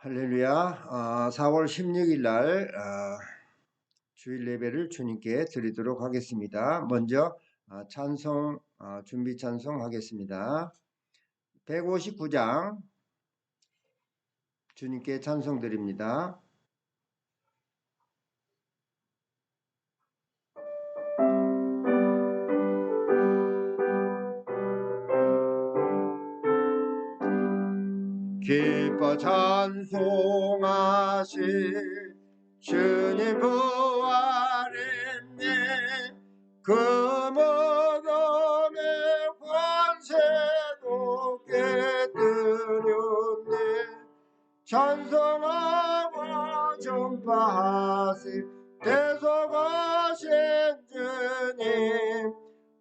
할렐루야. 4월 16일 날 주일 예배를 주님께 드리도록 하겠습니다. 먼저 찬송 준비 찬송 하겠습니다. 159장 주님께 찬송 드립니다. 기뻐 찬송하시 주님 부활했네. 그 모둠의 권세도 깨뜨렸네. 찬송하고 전파하시 대속하신 주님.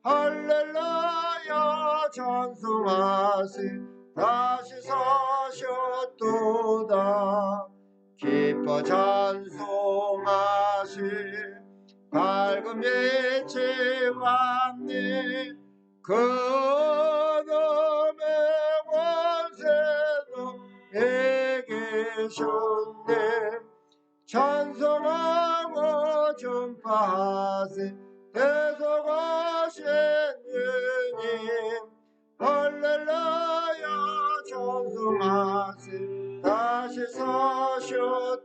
할렐루야 찬송하시 다시 사셨도다. 기뻐 찬송하시 밝은 빛이 왔네. 그 어둠의 권세도 이기셨네. 찬송하고 전파하시 대속하신 주님. 할렐루야 찬송하시 다시 사셨도다.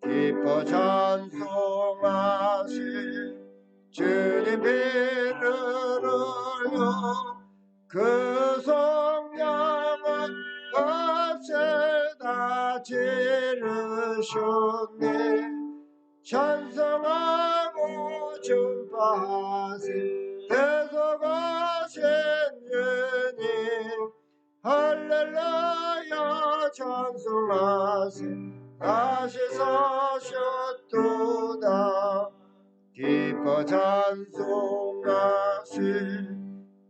기뻐 찬송하시 주님 피를 흘려 그 성령은 값에 다 지르셨네. 찬송하고 전파하시 대속하신 주님. 할렐루야 찬송하시 다시 사셨도다. 기뻐 찬송하시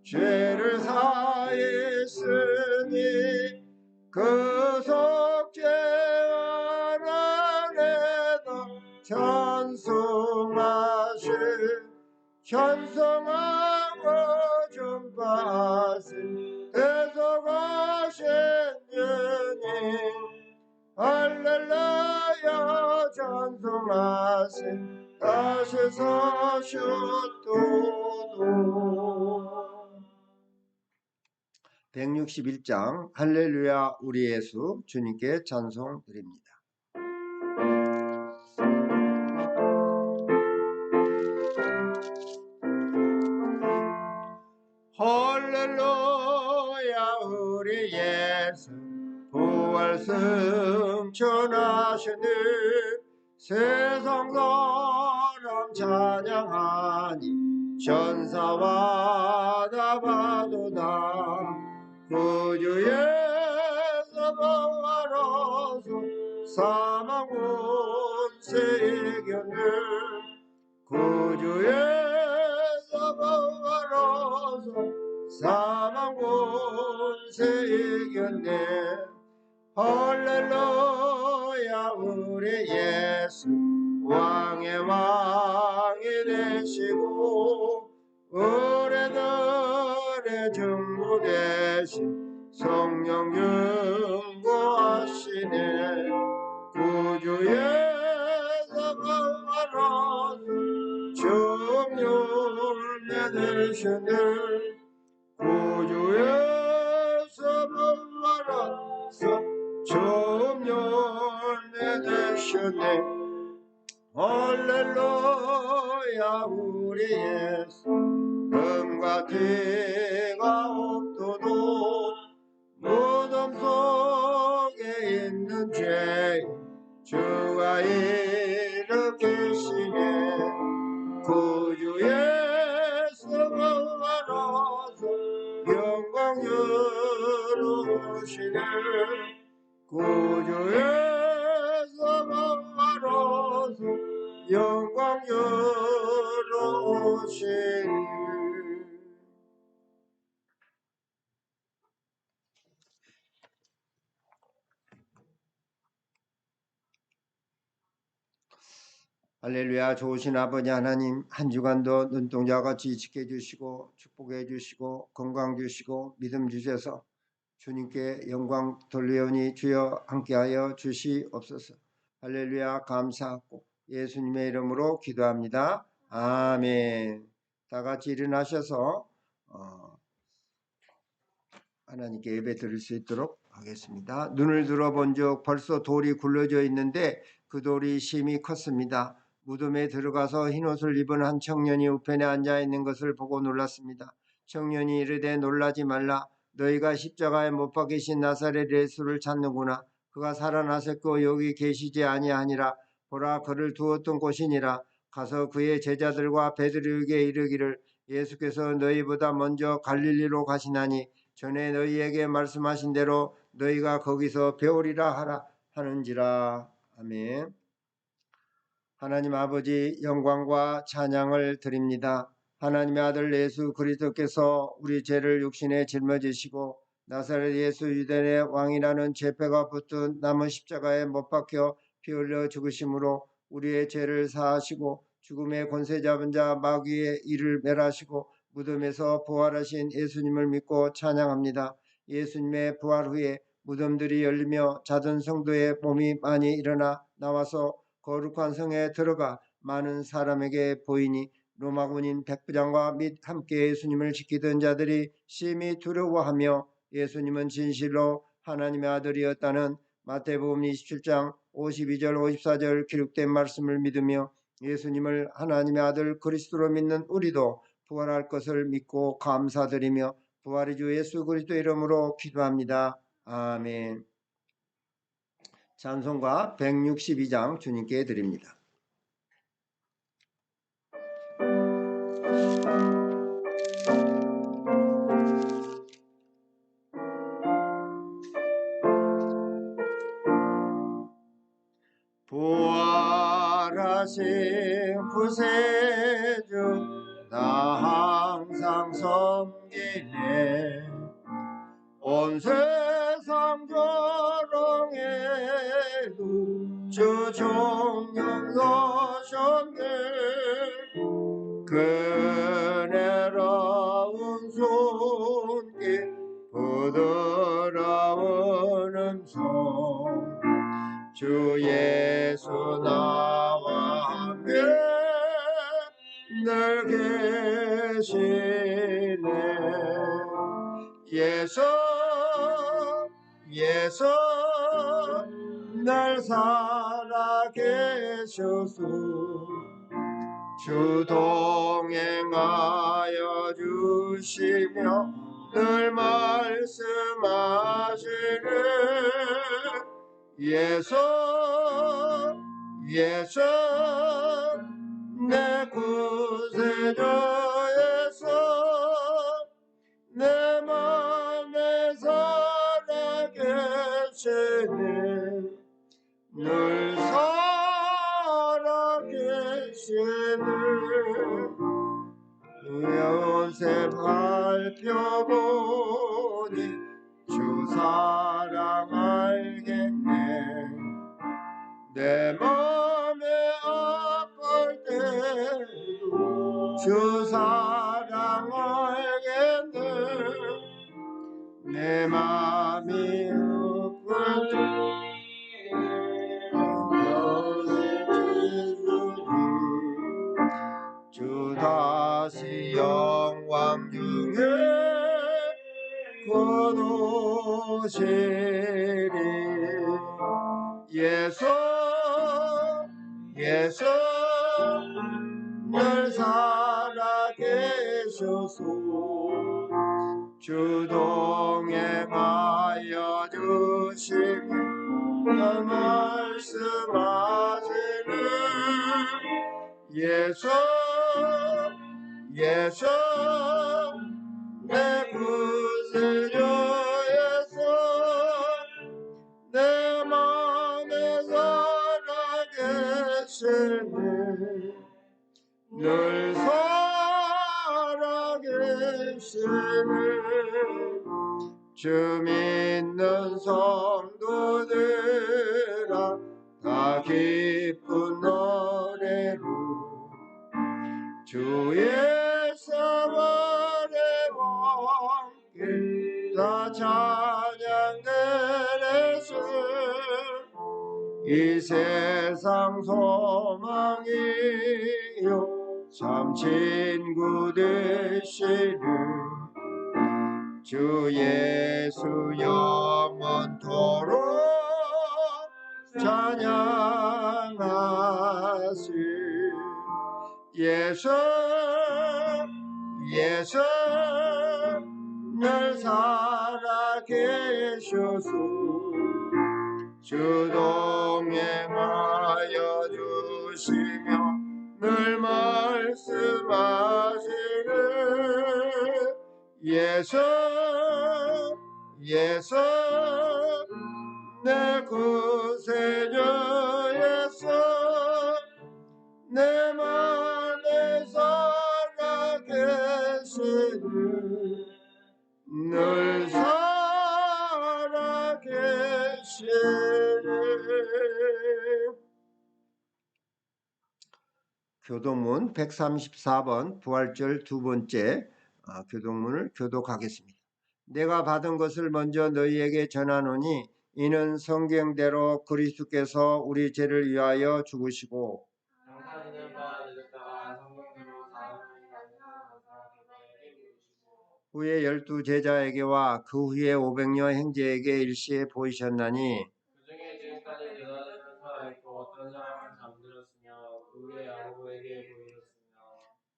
죄를 사했으니 그 속죄 안에도 찬송하시 찬송하고 전파하시 대속하신 주님. 할렐루야 찬송하시 다시 사셨도다. 161장 할렐루야 우리 예수 주님께 찬송 드립니다. 할렐루야 우리 예수 부활 승천하시니 세상 사람 찬양하니 천사와 다 봐도다. 구주에서 부활하소 사망 권세 이겼네. 구주에서 부활하소 사망 권세 이겼네. 할렐루야 우리 예수 왕의 왕이 되시고 의뢰들의 중보 되신 성령 중보하시네. 구주에서 부활하소 정욕내 되시네. 구주에서 부활하소 정욕내 되시네. 할렐루야 우리 예수 금과 티가 없도록 무덤 속에 있는 죄 주가 일으키시네. 구주에서 부활하소 영광 이루시네. 구주에서 부활하소 영광 이루시네. 할렐루야. 좋으신 아버지 하나님, 한 주간도 눈동자같이 지켜주시고 축복해 주시고 건강 주시고 믿음 주셔서 주님께 영광 돌리오니 주여 함께하여 주시옵소서. 할렐루야. 감사하고 예수님의 이름으로 기도합니다. 아멘. 다 같이 일어나셔서 하나님께 예배 드릴 수 있도록 하겠습니다. 눈을 들어본 적 벌써 돌이 굴러져 있는데 그 돌이 심히 컸습니다. 무덤에 들어가서 흰옷을 입은 한 청년이 우편에 앉아 있는 것을 보고 놀랐습니다. 청년이 이르되 놀라지 말라. 너희가 십자가에 못 박히신 나사렛 예수를 찾는구나. 그가 살아나셨고 여기 계시지 아니하니라. 보라, 그를 두었던 곳이니라. 가서 그의 제자들과 베드로에게 이르기를 예수께서 너희보다 먼저 갈릴리로 가시나니 전에 너희에게 말씀하신 대로 너희가 거기서 배우리라 하라 하는지라. 아멘. 하나님 아버지, 영광과 찬양을 드립니다. 하나님의 아들 예수 그리스도께서 우리 죄를 육신에 짊어지시고 나사렛 예수 유대인의 왕이라는 죄패가 붙은 나무 십자가에 못 박혀 피 흘려 죽으심으로 우리의 죄를 사하시고 죽음의 권세 잡은 자 마귀의 일을 멸하시고 무덤에서 부활하신 예수님을 믿고 찬양합니다. 예수님의 부활 후에 무덤들이 열리며 자던 성도의 몸이 많이 일어나 나와서 거룩한 성에 들어가 많은 사람에게 보이니 로마군인 백부장과 및 함께 예수님을 지키던 자들이 심히 두려워하며 예수님은 진실로 하나님의 아들이었다는 마태복음 27장 52절 54절 기록된 말씀을 믿으며 예수님을 하나님의 아들 그리스도로 믿는 우리도 부활할 것을 믿고 감사드리며 부활의 주 예수 그리스도 이름으로 기도합니다. 아멘. 찬송가 162장 주님께 드립니다. 부활하신 구세주 나 항상 섬기네. 온 세상 조롱해도 주 종영하셨네. 그네로운 손길 부드러운 음성 주 예수 나와 함께 늘 계시네. 예수 날 살아계셔서 주 동행하여 주시며 늘 말씀하시네. 예수 내 구세주 예수 내 맘에 살아계시네. 늘 살아계시네. 요셉 살펴보니 주 사랑 알겠네. 내 맘에 아플 때도 주 사랑 알겠네. 내 맘이 아플 때 주 다시 영광 중에 곧 오시리. 예수 늘 살아계셔서 주 동행하여 주시며 말씀하시는 예수 내 구세주 예수 내 맘에 살아계시네. 늘 살아계시네. 주 믿는 성도들아 다 기쁜 노래로 주의 사랑의 왕께 다 찬양하리. 이 세상 소망이요 참 친구 되시는 주 예수 영원토록 찬양하시 예수 예수 늘 살아계셔서 주 동행하여 주시며 늘 말씀하시는 예수 예수 내 구세주 예수 내 맘에 살아계시는 늘 살아계시는 교독문 134번 부활절 두 번째 교독문을 교독하겠습니다. 내가 받은 것을 먼저 너희에게 전하노니 이는 성경대로 그리스도께서 우리 죄를 위하여 죽으시고 장사되는 바 늦었다가 성경대로 사람을 낳으셔서 그에게 보이시고 후에 12제자에게와 그 후에 500여 형제에게 일시에 보이셨나니 그중에 지금까지 네다섯은 살아있고 어떤 사람은 잠들었으며 그 후에 야고보에게 보이셨으며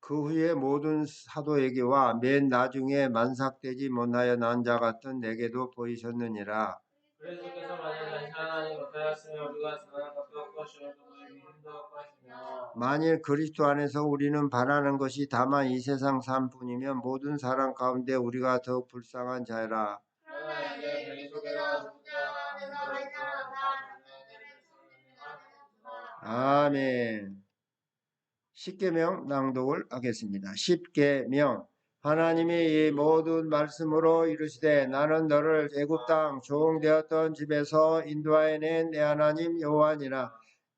그 후에 모든 사도에게와 맨 나중에 만삭되지 못하여 난 자 같은 내게도 보이셨느니라. 그리스도께서 만일 다시 하나님 곁에 하였으면 우리가 전하는 것도 헛것이요 또 너희 믿음도 헛것이며 만일 그리스도 안에서 우리는 바라는 것이 다만 이 세상 삶뿐이면 모든 사람 가운데 우리가 더욱 불쌍한 자라. 그러나 이제 그리스도께서 죽은 자 가운데서 살아나사 아멘. 십계명 낭독을 하겠습니다. 십계명 하나님이 이 모든 말씀으로 이르시되 나는 너를 애굽 땅 종되었던 집에서 인도하여낸 내 하나님 여호와니라.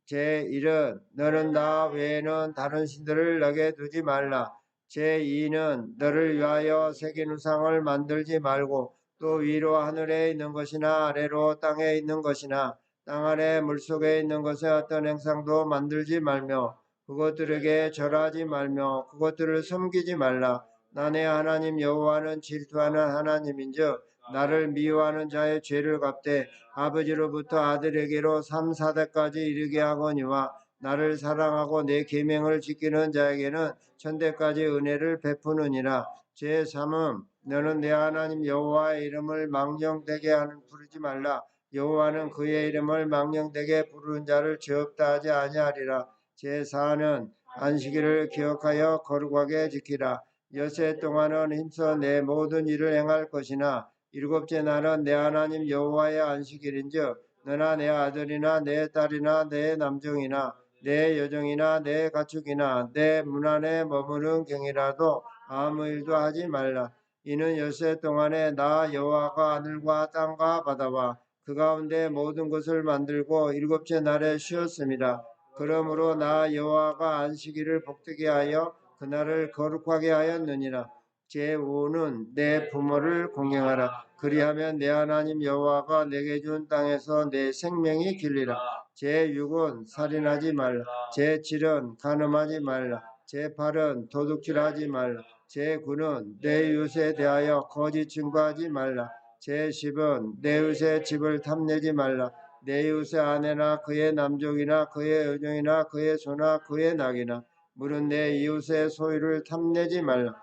제1은 너는 나 외에는 다른 신들을 너게 두지 말라. 제2는 너를 위하여 새긴 우상을 만들지 말고 또 위로 하늘에 있는 것이나 아래로 땅에 있는 것이나 땅 아래 물속에 있는 것의 어떤 행상도 만들지 말며 그것들에게 절하지 말며 그것들을 섬기지 말라. 나 내 하나님 여호와는 질투하는 하나님인즉 나를 미워하는 자의 죄를 갚되 아버지로부터 아들에게로 3, 4대까지 이르게 하거니와 나를 사랑하고 내 계명을 지키는 자에게는 천대까지 은혜를 베푸느니라. 제3은 너는 내 하나님 여호와의 이름을 망령되게 부르지 말라. 여호와는 그의 이름을 망령되게 부르는 자를 죄 없다 하지 아니하리라. 제4는 안식일을 기억하여 거룩하게 지키라. 엿새 동안은 힘써 내 모든 일을 행할 것이나 일곱째 날은 내 하나님 여호와의 안식일인즉 너나 내 아들이나 내 딸이나 내 남종이나 내 여종이나 내 가축이나 내 문 안에 머무는 경이라도 아무 일도 하지 말라. 이는 엿새 동안에 나 여호와가 하늘과 땅과 바다와 그 가운데 모든 것을 만들고 일곱째 날에 쉬었습니다. 그러므로 나 여호와가 안식일을 복되게 하여 그날을 거룩하게 하였느니라. 제5는 내 부모를 공경하라. 그리하면 내 하나님 여호와가 내게 준 땅에서 내 생명이 길리라. 제6은 살인하지 말라. 제7은 간음하지 말라. 제8은 도둑질하지 말라. 제9는 내 이웃에 대하여 거짓 증거하지 말라. 제10은 내 이웃의 집을 탐내지 말라. 내 이웃의 아내나 그의 남종이나 그의 여종이나 그의 소나 그의 낙이나 물은 내 이웃의 소유를 탐내지 말라.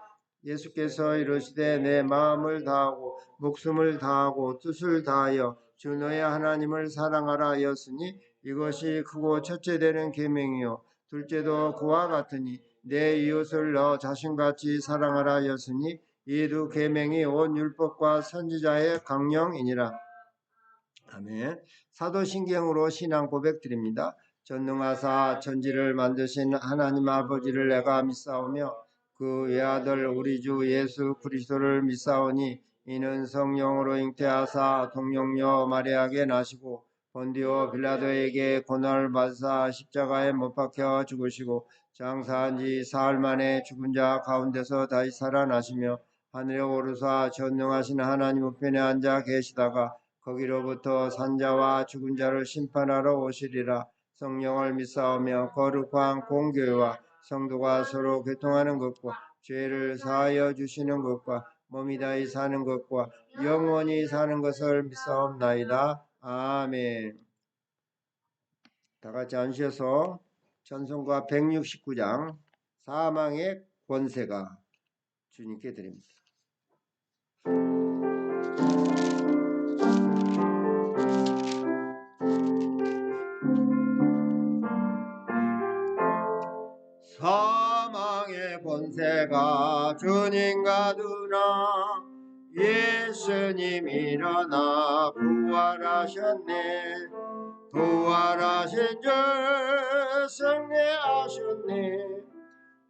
예수께서 이르시되 내 마음을 다하고 목숨을 다하고 뜻을 다하여 주 너의 하나님을 사랑하라 하였으니 이것이 크고 첫째 되는 계명이요 둘째도 그와 같으니 내 이웃을 너 자신같이 사랑하라 하였으니 이 두 계명이 온 율법과 선지자의 강령이니라. 아멘. 사도신경으로 신앙 고백 드립니다. 전능하사 천지를 만드신 하나님 아버지를 내가 믿사오며 그 외아들 우리 주 예수 그리스도를 믿사오니 이는 성령으로 잉태하사 동령녀 마리아에게 나시고 본디오 빌라도에게 고난을 받으사 십자가에 못 박혀 죽으시고 장사한 지 사흘 만에 죽은 자 가운데서 다시 살아나시며 하늘에 오르사 전능하신 하나님 우편에 앉아 계시다가 거기로부터 산자와 죽은 자를 심판하러 오시리라. 성령을 믿사오며 거룩한 공교회와 성도가 서로 교통하는 것과 죄를 사하여 주시는 것과 몸이 다히 사는 것과 영원히 사는 것을 믿사옵나이다. 아멘. 다 같이 앉으셔서 찬송가 169장 사망의 권세가 주님께 드립니다. 사망의 권세가 주님 가두나 예수님 일어나 부활하셨네. 부활하신 주 승리하셨네.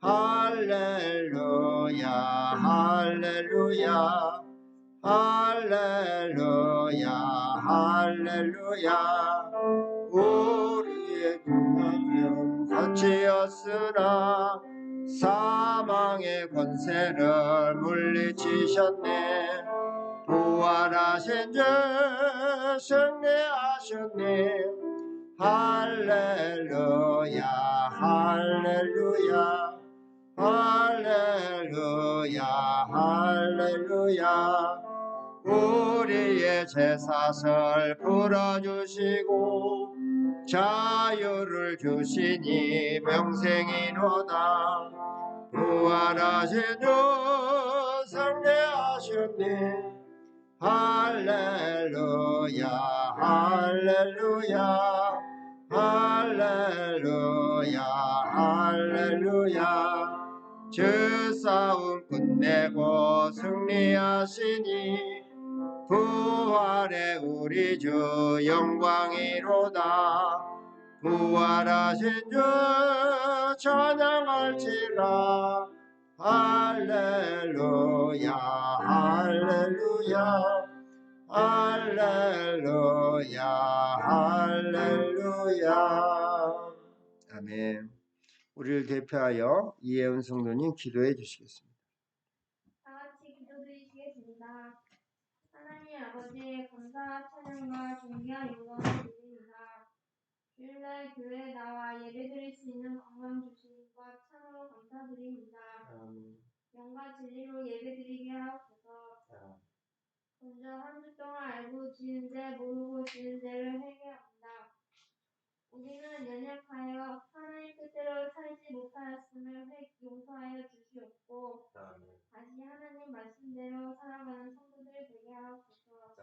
할렐루야 할렐루야 할렐루야 할렐루야. 우리의 구원은 같이였으나 사망의 권세를 물리치셨네. 부활하신 주 승리하셨네. 할렐루야 할렐루야 할렐루야 할렐루야. 우리의 죄사슬 풀어주시고 자유를 주시니 평생이로다. 부활하신 주 승리하셨네. 할렐루야 할렐루야 할렐루야 할렐루야. 주 싸움 끝내고 승리하시니 부활의 우리 주 영광이로다. 부활하신 주 찬양할지라. 할렐루야 할렐루야 할렐루야 할렐루야. 아멘. 우리를 대표하여 이혜은 성도님 기도해 주시겠습니다. 다 같이 기도드리시겠습니다. 하나님 아버지, 감사, 찬양과 존귀한 영광을 드립니다. 주일날 교회에 나와 예배드릴 수 있는 건강 주신 것 참으로 감사드립니다. 영과 진리로 예배드리게 하옵소서. 먼저 한 주 동안 알고 지은 죄, 모르고 지은 죄를 회개합니다. 우리는 연약하여 하나님 뜻대로 살지 못하였음을 용서하여 주시옵고 다시 하나님 말씀대로 살아가는 성도들 되게 하옵소서.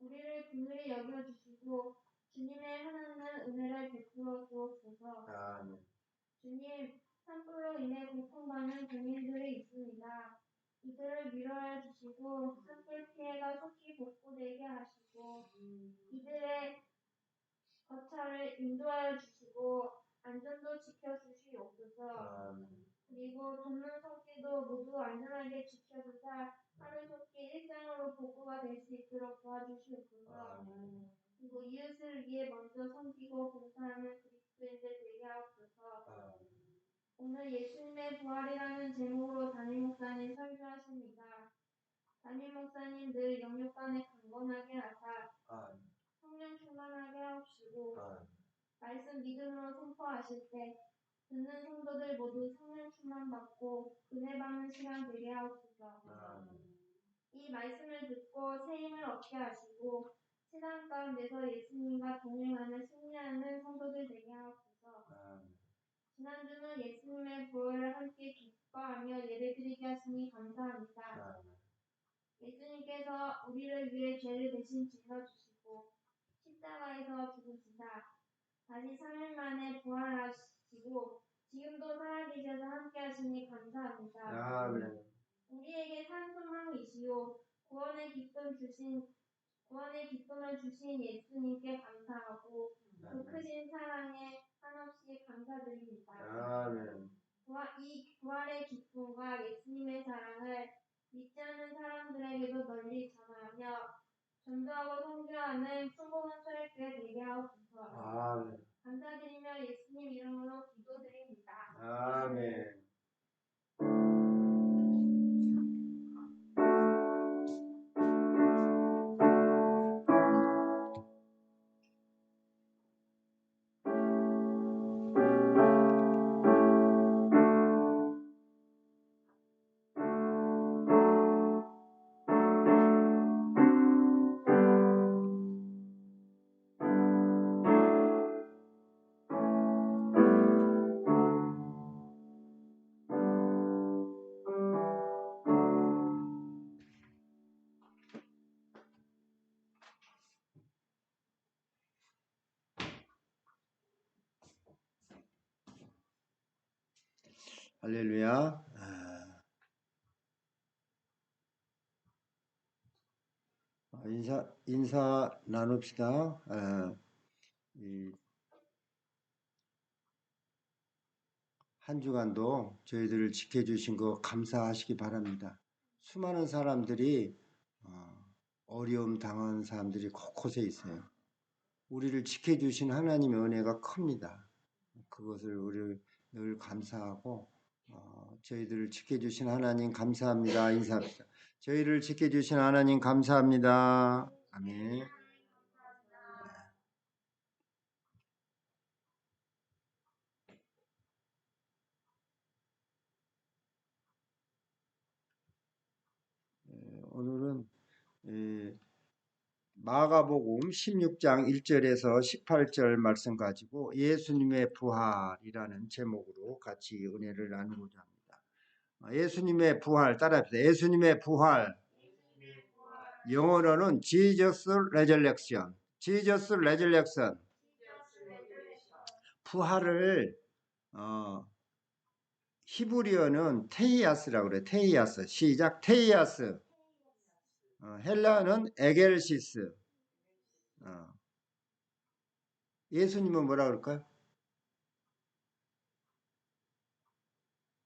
우리를 긍휼히 여겨주시고 주님의 하나님은 은혜를 베풀어 주옵소서. 주님, 산불로 인해 고통받는 군인들이 있습니다. 이들을 위로해 주시고 산불 피해가 속히 복구되게 하시고 이들의 거처를 인도하여 주시고 안전도 지켜주시옵소서. 그리고 돕는 손길도 모두 안전하게 지켜주사 하루속히 일상으로 복구가 될 수 있도록 도와주시옵소서. 그리고 이웃을 위해 먼저 섬기고 봉사하는 그리스도인들 되게 하옵소서. 오늘 예수님의 부활이라는 제목으로 담임 목사님 설교하십니다. 담임 목사님 늘 영육간에 강건하게 하사 성령 충만하게 하옵시고 말씀 믿음으로 선포하실 때 듣는 성도들 모두 성령 충만 받고 은혜 받는 시간 되게 하옵소서. 이 말씀을 듣고 새 힘을 얻게 하시고 세상 가운데서 예수님과 동행하는 승리하는 성도들 되게 하옵소서. 지난주는 예수님의 부활을 함께 기뻐하며 예배드리게 하시니 감사합니다. 예수님께서 우리를 위해 죄를 대신 짊어지시고 십자가에서 죽으시다 다시 3일 만에 부활하시고 지금도 살아계셔서 함께 하시니 감사합니다. 아멘. 우리에게 산 소망이시오 구원의 기쁨을 주신 예수님께 감사하고 그 크신 사랑에 한없이 감사드립니다. 아멘. 이 부활의 기쁨과 예수님의 사랑을 믿지 않는 사람들에게도 널리 전하며 전도하고 선교하는 풍성한 철학교회 되게 하옵소서. 아멘. 감사드리며 예수님 이름으로 기도드립니다. 아멘. 할렐루야. 인사 나눕시다. 한 주간도 저희들을 지켜주신 거 감사하시기 바랍니다. 수많은 사람들이 어려움 당하는 사람들이 곳곳에 있어요. 우리를 지켜주신 하나님의 은혜가 큽니다. 그것을 우리 늘 감사하고 저희들을 지켜주신 하나님 감사합니다. 인사합시다. 저희를 지켜주신 하나님 감사합니다. 아멘. 오늘은 마가복음 16장 1절에서 18절 말씀 가지고 예수님의 부활이라는 제목으로 같이 은혜를 나누고자 합니다. 예수님의 부활 따라합시다. 예수님의 부활. 영어로는 Jesus Resurrection. Jesus Resurrection. 부활을 히브리어는 테이아스라고 그래요. 테이아스. 시작. 테이아스. 헬라어는 에겔시스. 예수님은 뭐라 그럴까요?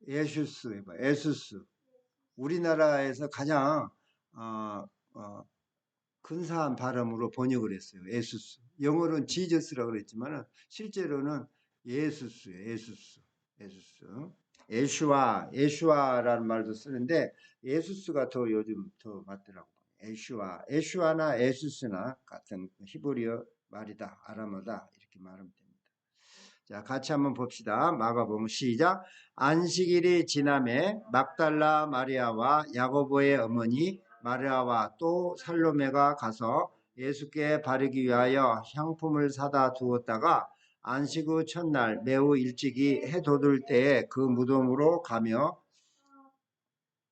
예수스 해봐. 예수스. 우리나라에서 가장 근사한 발음으로 번역을 했어요. 예수스. 영어로는 지저스라고 그랬지만 실제로는 예수스예요. 예수스. 예슈아라는 말도 쓰는데 예수스가 더 요즘 더 맞더라고요. 예슈아나 예수스나 같은 히브리어 말이다. 아람어다. 이렇게 말하면 됩니다. 자, 같이 한번 봅시다. 마가복음 시작. 안식일이 지남에 막달라 마리아와 야고보의 어머니 마리아와 또 살로메가 가서 예수께 바르기 위하여 향품을 사다 두었다가 안식 후 첫날 매우 일찍이 해 돋을 때에 그 무덤으로 가며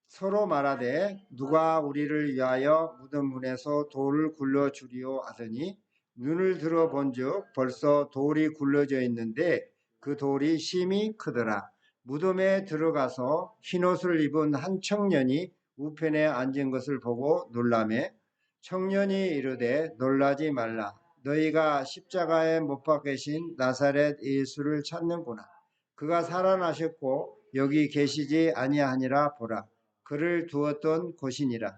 서로 말하되 누가 우리를 위하여 무덤 문에서 돌을 굴러 주리오 하더니 눈을 들어 본즉 벌써 돌이 굴러져 있는데 그 돌이 심히 크더라. 무덤에 들어가서 흰옷을 입은 한 청년이 우편에 앉은 것을 보고 놀라매 청년이 이르되 놀라지 말라. 너희가 십자가에 못 박히신 나사렛 예수를 찾는구나. 그가 살아나셨고 여기 계시지 아니하니라. 보라. 그를 두었던 곳이니라.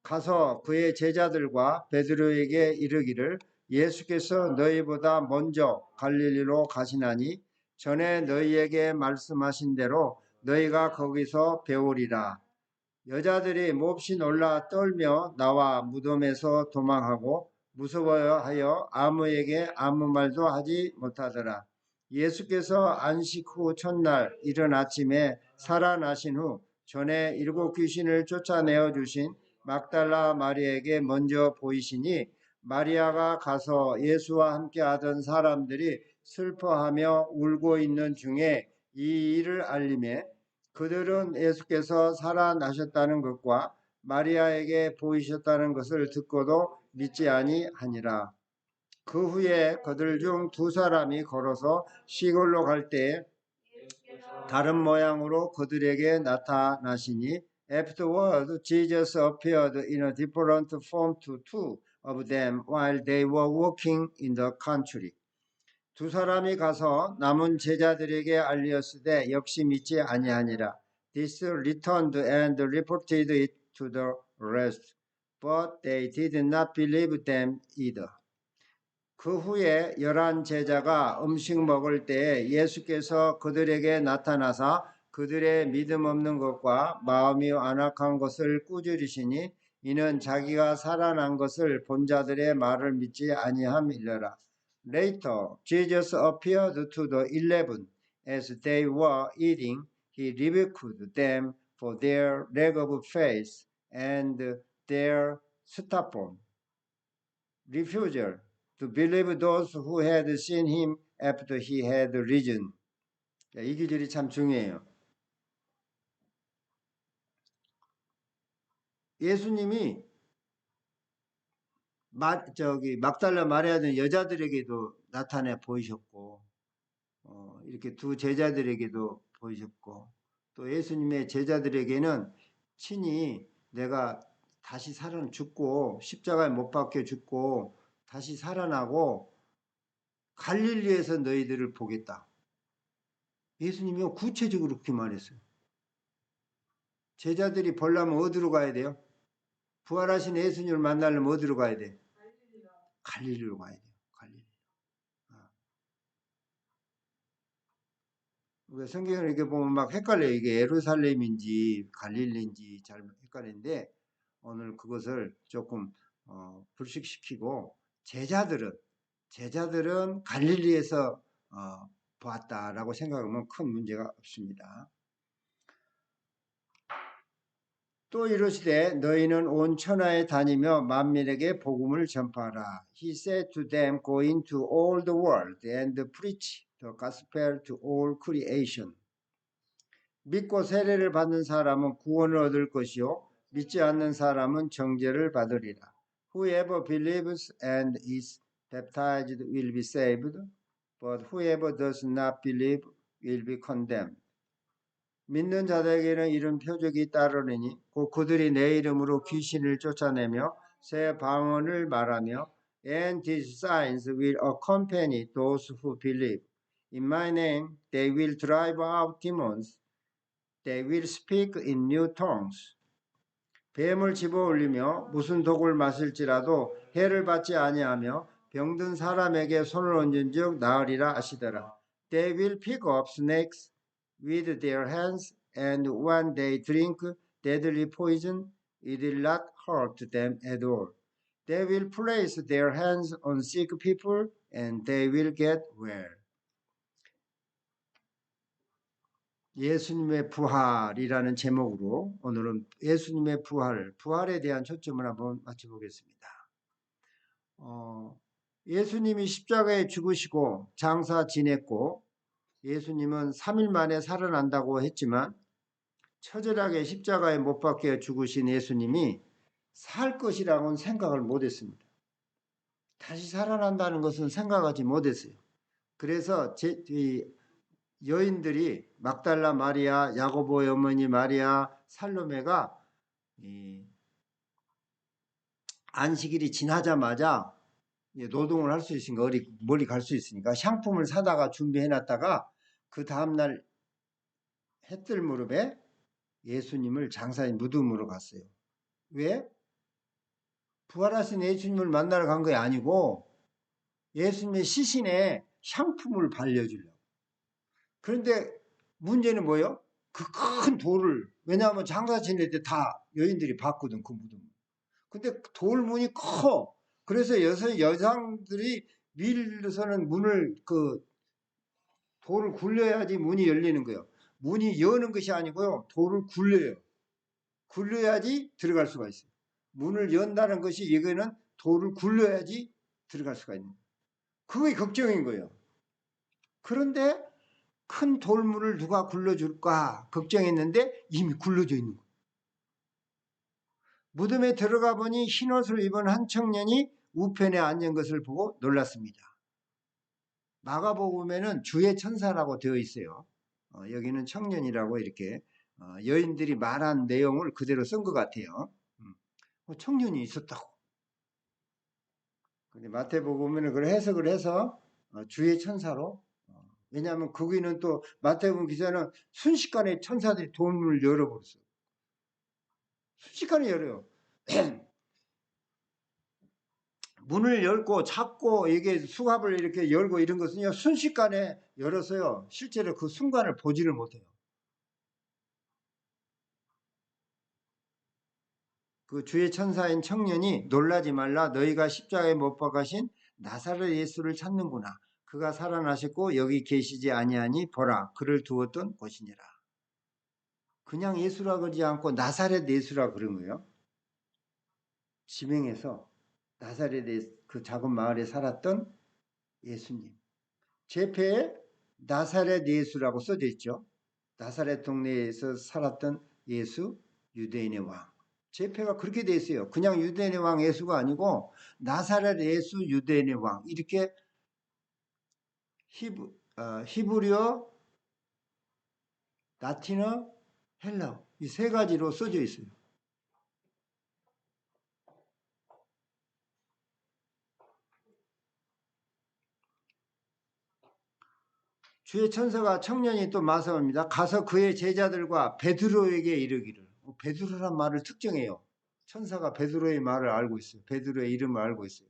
가서 그의 제자들과 베드로에게 이르기를 예수께서 너희보다 먼저 갈릴리로 가시나니 전에 너희에게 말씀하신 대로 너희가 거기서 배우리라. 여자들이 몹시 놀라 떨며 나와 무덤에서 도망하고 무서워하여 아무에게 아무 말도 하지 못하더라. 예수께서 안식 후 첫날 이른 아침에 살아나신 후 전에 7 귀신을 쫓아내어 주신 막달라 마리아에게 먼저 보이시니 마리아가 가서 예수와 함께 하던 사람들이 슬퍼하며 울고 있는 중에 이 일을 알림해 그들은 예수께서 살아나셨다는 것과 마리아에게 보이셨다는 것을 듣고도 믿지 아니하니라. 그 후에 그들 중 2사람이 걸어서 시골로 갈 때에 다른 모양으로 그들에게 나타나시니 Afterward, Jesus appeared in a different form to 2 of them while they were walking in the country. 2사람이 가서 남은 제자들에게 알리었으되 역시 믿지 아니하니라. This returned and reported it to the rest, but they did not believe them either. 그 후에 11 제자가 음식 먹을 때에 예수께서 그들에게 나타나사 그들의 믿음 없는 것과 마음이 완악한 것을 꾸짖으시니 이는 자기가 살아난 것을 본 자들의 말을 믿지 아니함이려라. Later, Jesus appeared to the 11 as they were eating. He rebuked them for their lack of faith and their stubborn refusal to believe those who had seen him after he had risen. 이 구절이 참 중요해요. 예수님이 막달라 마리아는 여자들에게도 나타내 보이셨고 이렇게 2 제자들에게도 보이셨고 또 예수님의 제자들에게는 친히 내가 다시 죽고 십자가에 못 박혀 죽고 다시 살아나고 갈릴리에서 너희들을 보겠다. 예수님이 구체적으로 그렇게 말했어요. 제자들이 보려면 어디로 가야 돼요? 부활하신 예수님을 만나려면 어디로 가야 돼? 갈릴리로 가야 돼요. 갈릴리. 성경을 이렇게 보면 막 헷갈려요. 이게 예루살렘인지 갈릴리인지 잘 헷갈리는데 오늘 그것을 조금 불식시키고 제자들은 갈릴리에서 보았다라고 생각하면 큰 문제가 없습니다. 또 이르시되 너희는 온 천하에 다니며 만민에게 복음을 전파하라. He said to them, Go into all the world and preach the gospel to all creation. 믿고 세례를 받는 사람은 구원을 얻을 것이요 믿지 않는 사람은 정죄를 받으리라. Whoever believes and is baptized will be saved, but whoever does not believe will be condemned. 믿는 자들에게는 이런 표적이 따르느니 곧 그들이 내 이름으로 귀신을 쫓아내며 새 방언을 말하며 And these signs will accompany those who believe. In my name they will drive out demons. They will speak in new tongues. 뱀을 집어올리며 무슨 독을 마실지라도 해를 받지 아니하며 병든 사람에게 손을 얹은즉 나으리라 하시더라. They will pick up snakes with their hands, and when they drink deadly poison, it will not hurt them at all. They will place their hands on sick people, and they will get well. 예수님의 부활이라는 제목으로 오늘은 예수님의 부활에 대한 초점을 한번 맞춰보겠습니다. 예수님이 십자가에 죽으시고 장사 지냈고 예수님은 3일 만에 살아난다고 했지만 처절하게 십자가에 못 박혀 죽으신 예수님이 살 것이라고는 생각을 못했습니다. 다시 살아난다는 것은 생각하지 못했어요. 그래서 여인들이 막달라 마리아, 야고보의 어머니 마리아, 살로메가 안식일이 지나자마자 노동을 할 수 있으니까 멀리 갈 수 있으니까 향품을 사다가 준비해놨다가 그 다음날 해뜰 무렵에 예수님을 장사인 무덤으로 갔어요. 왜? 부활하신 예수님을 만나러 간 게 아니고 예수님의 시신에 향품을 발려주려고. 그런데 문제는 뭐예요? 그 큰 돌을, 왜냐하면 장사 지낼 때 다 여인들이 봤거든, 그 무덤. 근데 돌문이 커. 그래서 여성들이 밀서는 문을, 돌을 굴려야지 문이 열리는 거예요. 문이 여는 것이 아니고요, 돌을 굴려요. 굴려야지 들어갈 수가 있어요. 문을 연다는 것이 이거는 돌을 굴려야지 들어갈 수가 있는 거예요. 그게 걱정인 거예요. 그런데 큰 돌문을 누가 굴려줄까 걱정했는데 이미 굴려져 있는 거예요. 무덤에 들어가 보니 흰옷을 입은 한 청년이 우편에 앉은 것을 보고 놀랐습니다. 마가복음에는 주의 천사라고 되어 있어요. 여기는 청년이라고 이렇게 여인들이 말한 내용을 그대로 쓴 것 같아요. 청년이 있었다고. 근데 마태복음에는 그걸 해석을 해서 주의 천사로, 왜냐하면 거기는 또 마태복음 기자는 순식간에 천사들이 돈문을 열어버렸어요. 순식간에 열어요. 문을 열고 잡고 이게 수갑을 이렇게 열고 이런 것은요 순식간에 열어서요 실제로 그 순간을 보지를 못해요. 그 주의 천사인 청년이 놀라지 말라 너희가 십자가에 못 박으신 나사렛 예수를 찾는구나. 그가 살아나셨고 여기 계시지 아니하니 보라 그를 두었던 곳이니라. 그냥 예수라 그러지 않고 나사렛 예수라 그런 거예요. 지명해서 나사렛의 그 작은 마을에 살았던 예수님. 제패에 나사렛 예수라고 써져 있죠. 나사렛 동네에서 살았던 예수, 유대인의 왕. 제패가 그렇게 돼 있어요. 그냥 유대인의 왕 예수가 아니고 나사렛 예수, 유대인의 왕. 이렇게 히브리어, 라틴어, 헬라어 이 세 가지로 써져 있어요. 주의 천사가 청년이 또 말씀합니다. 가서 그의 제자들과 베드로에게 이르기를. 베드로란 말을 특정해요. 천사가 베드로의 말을 알고 있어요. 베드로의 이름을 알고 있어요.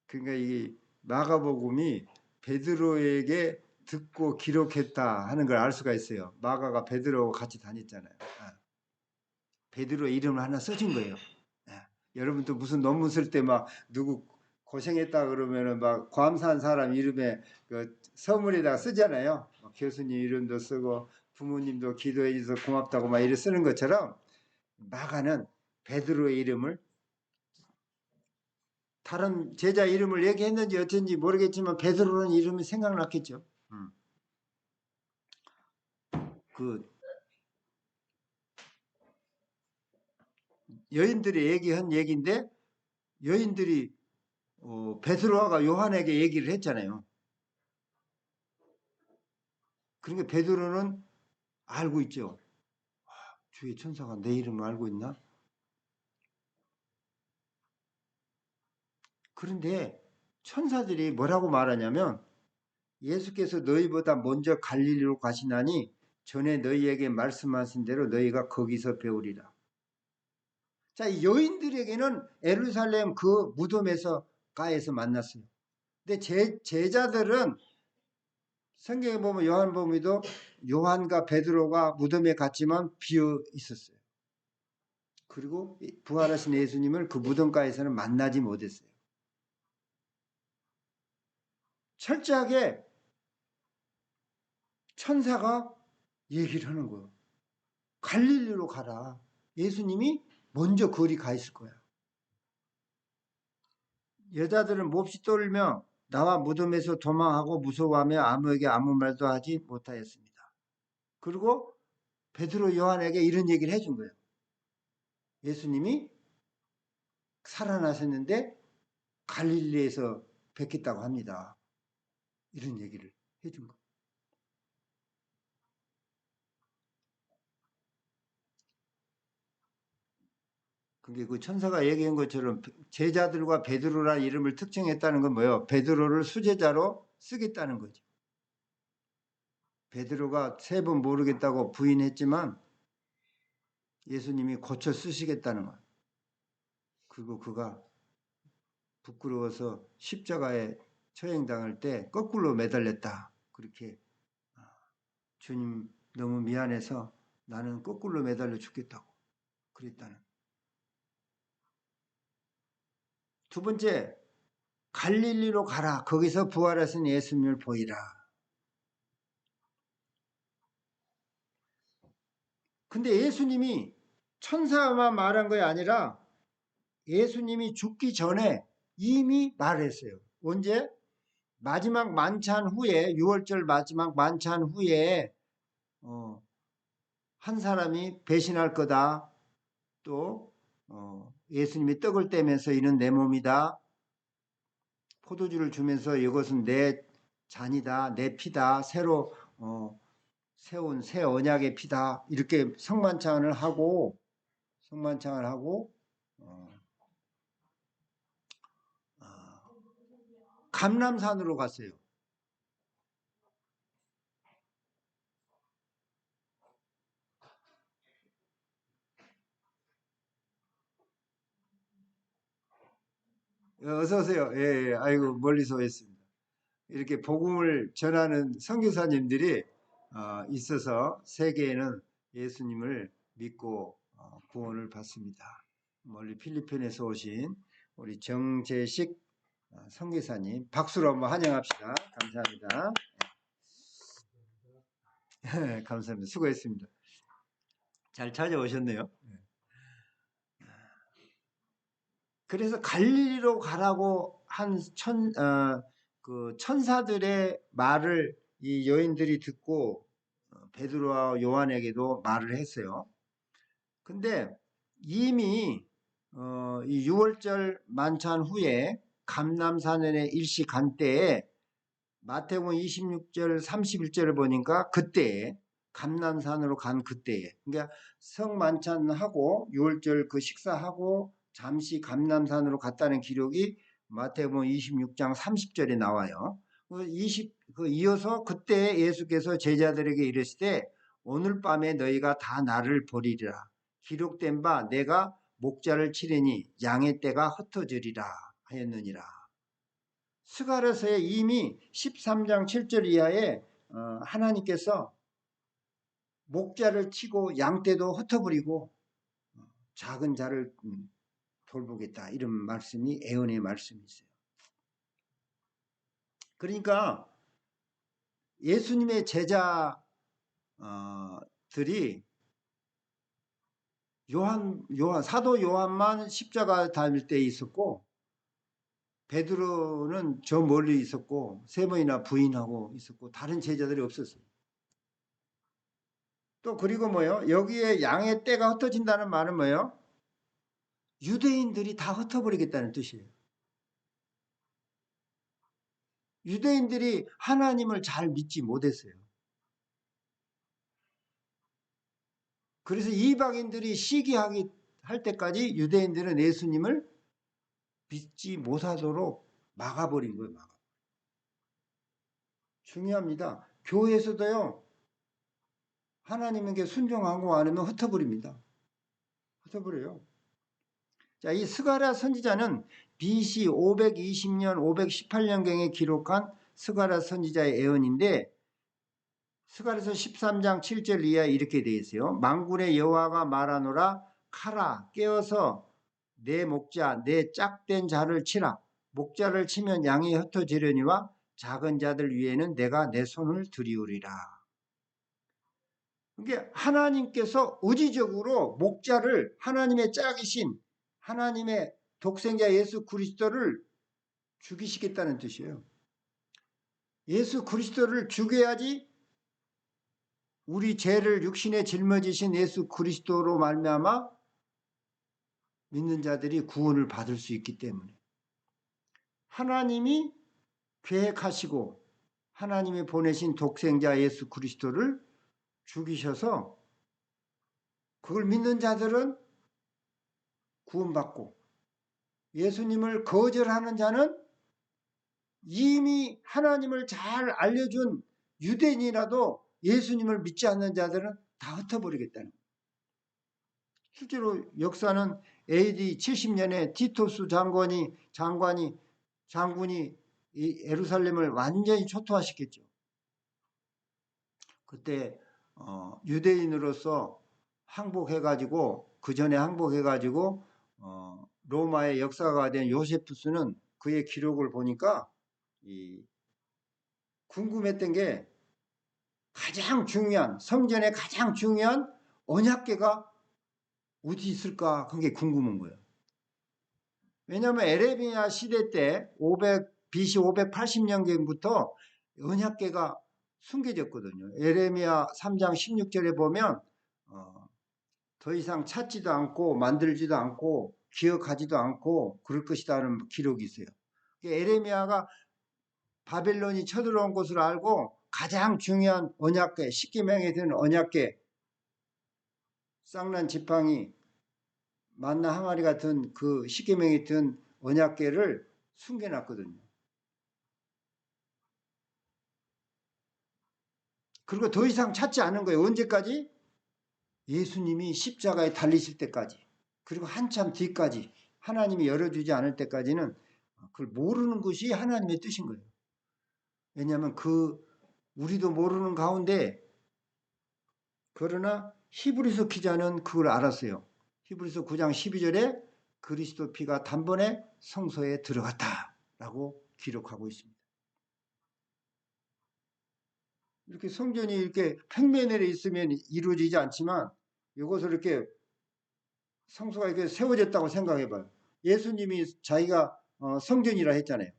그러니까 이 마가복음이 베드로에게 듣고 기록했다 하는 걸 알 수가 있어요. 마가가 베드로하고 같이 다녔잖아요. 베드로의 이름을 하나 써준 거예요. 여러분도 무슨 논문 쓸 때 막 누구 고생했다 그러면은 막 감사한 사람 이름에 그 서문에다가 쓰잖아요. 교수님 이름도 쓰고 부모님도 기도해 주셔서 고맙다고 막 이렇게 쓰는 것처럼 마가는 베드로의 이름을 다른 제자 이름을 얘기했는지 어쩐지 모르겠지만 베드로는 이름이 생각났겠죠. 그 여인들이 얘기한 얘기인데 여인들이 베드로가 요한에게 얘기를 했잖아요. 그러니까 베드로는 알고 있죠. 주의 천사가 내 이름을 알고 있나? 그런데 천사들이 뭐라고 말하냐면 예수께서 너희보다 먼저 갈릴리로 가시나니 전에 너희에게 말씀하신 대로 너희가 거기서 배우리라. 자, 이 여인들에게는 예루살렘 그 무덤에서 가에서 만났어요. 근데 제자들은 성경에 보면 요한복음에도 요한과 베드로가 무덤에 갔지만 비어 있었어요. 그리고 부활하신 예수님을 그 무덤가에서는 만나지 못했어요. 철저하게 천사가 얘기를 하는 거예요. 갈릴리로 가라. 예수님이 먼저 거리 가 있을 거야. 여자들은 몹시 떨며 나와 무덤에서 도망하고 무서워하며 아무에게 아무 말도 하지 못하였습니다. 그리고 베드로 요한에게 이런 얘기를 해준 거예요. 예수님이 살아나셨는데 갈릴리에서 뵙겠다고 합니다. 이런 얘기를 해준 거예요. 그게 그 천사가 얘기한 것처럼 제자들과 베드로라는 이름을 특정했다는 건 뭐예요? 베드로를 수제자로 쓰겠다는 거죠. 베드로가 3번 모르겠다고 부인했지만 예수님이 고쳐 쓰시겠다는 거예요. 그리고 그가 부끄러워서 십자가에 처형당할 때 거꾸로 매달렸다. 그렇게 주님 너무 미안해서 나는 거꾸로 매달려 죽겠다고 그랬다는. 두 번째, 갈릴리로 가라. 거기서 부활하신 예수님을 보이라. 근데 예수님이 천사만 말한 게 아니라 예수님이 죽기 전에 이미 말했어요. 언제? 마지막 만찬 후에 6월절 마지막 만찬 후에 한 사람이 배신할 거다. 또 예수님이 떡을 떼면서 이는 내 몸이다. 포도주를 주면서 이것은 내 잔이다. 내 피다. 새로 세운 새 언약의 피다. 이렇게 성만찬을 하고 감람산으로 갔어요. 어서 오세요. 예, 아이고 멀리서 오셨습니다. 이렇게 복음을 전하는 선교사님들이 있어서 세계에는 예수님을 믿고 구원을 받습니다. 멀리 필리핀에서 오신 우리 정재식 선교사님 박수로 한번 환영합시다. 감사합니다. 감사합니다. 수고했습니다. 잘 찾아오셨네요. 그래서 갈릴리로 가라고 한 그 천사들의 말을 이 여인들이 듣고 베드로와 요한에게도 말을 했어요. 근데 이미 이 6월절 만찬 후에 감람산에 일시 간 때에 마태복음 26절 31절을 보니까 그때에 감람산으로 간 그때에 그러니까 성만찬하고 6월절 그 식사하고 잠시 감람산으로 갔다는 기록이 마태복음 26장 30절에 나와요. 이어서 그때 예수께서 제자들에게 이르시되 오늘 밤에 너희가 다 나를 버리리라. 기록된 바 내가 목자를 치려니 양의 떼가 흩어지리라 하였느니라. 스가랴서에 이미 13장 7절 이하에 하나님께서 목자를 치고 양떼도 흩어버리고 작은 자를 돌보겠다 이런 말씀이 예언의 말씀이 있어요. 그러니까 예수님의 제자들이 사도 요한만 십자가 달릴 때 있었고 베드로는 저 멀리 있었고 세 번이나 부인하고 있었고 다른 제자들이 없었어요. 또 그리고 뭐요? 여기에 양의 떼가 흩어진다는 말은 뭐예요? 유대인들이 다 흩어버리겠다는 뜻이에요. 유대인들이 하나님을 잘 믿지 못했어요. 그래서 이방인들이 시기하기 할 때까지 유대인들은 예수님을 믿지 못하도록 막아버린 거예요. 중요합니다. 교회에서도요. 하나님에게 순종하고 안 하면 흩어버립니다. 흩어버려요. 자, 이 스가랴 선지자는 BC 520년, 518년경에 기록한 스가랴 선지자의 예언인데 스가랴서 13장 7절 이하에 이렇게 되어 있어요. 만군의 여호와가 말하노라 카라 깨어서 내 목자 내 짝된 자를 치라. 목자를 치면 양이 흩어지려니와 작은 자들 위에는 내가 내 손을 들이우리라. 그러니까 하나님께서 의지적으로 목자를 하나님의 짝이신 하나님의 독생자 예수 그리스도를 죽이시겠다는 뜻이에요. 예수 그리스도를 죽여야지 우리 죄를 육신에 짊어지신 예수 그리스도로 말미암아 믿는 자들이 구원을 받을 수 있기 때문에 하나님이 계획하시고 하나님이 보내신 독생자 예수 그리스도를 죽이셔서 그걸 믿는 자들은 구원받고 예수님을 거절하는 자는 이미 하나님을 잘 알려준 유대인이라도 예수님을 믿지 않는 자들은 다 흩어버리겠다는 거예요. 실제로 역사는 AD 70년에 티토스 장군이 이 예루살렘을 완전히 초토화시켰죠. 그때 유대인으로서 항복해가지고 그 전에 항복해가지고 로마의 역사가 된 요세푸스는 그의 기록을 보니까 궁금했던 게 가장 중요한 성전의 가장 중요한 언약궤가 어디 있을까 그게 궁금한 거예요. 왜냐하면 에레미야 시대 때 BC 580년경부터 언약궤가 숨겨졌거든요. 에레미야 3장 16절에 보면 더 이상 찾지도 않고 만들지도 않고 기억하지도 않고 그럴 것이라는 기록이 있어요. 에레미야가 바벨론이 쳐들어온 것을 알고 가장 중요한 언약궤, 십계명에 드는 언약궤, 쌍난 지팡이, 만나 항아리가 든 그 십계명에 든 언약궤를 숨겨놨거든요. 그리고 더 이상 찾지 않은 거예요. 언제까지? 예수님이 십자가에 달리실 때까지. 그리고 한참 뒤까지 하나님이 열어주지 않을 때까지는 그걸 모르는 것이 하나님의 뜻인 거예요. 왜냐하면 우리도 모르는 가운데 그러나 히브리서 기자는 그걸 알았어요. 히브리서 9장 12절에 그리스도 피가 단번에 성소에 들어갔다라고 기록하고 있습니다. 이렇게 성전이 이렇게 평면에 있으면 이루어지지 않지만 이것을 이렇게 성소가 이렇게 세워졌다고 생각해봐요. 예수님이 자기가 성전이라 했잖아요.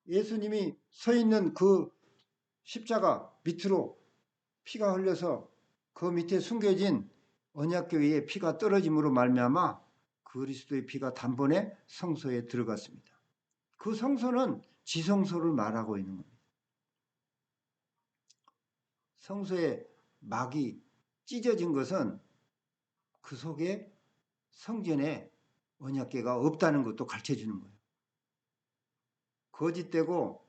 예수님이 서 있는 그 십자가 밑으로 피가 흘려서 그 밑에 숨겨진 언약궤 위에 피가 떨어짐으로 말미암아 그리스도의 피가 단번에 성소에 들어갔습니다. 그 성소는 지성소를 말하고 있는 겁니다. 성소의 막이 찢어진 것은 그 속에 성전에 언약궤가 없다는 것도 가르쳐주는 거예요. 거짓되고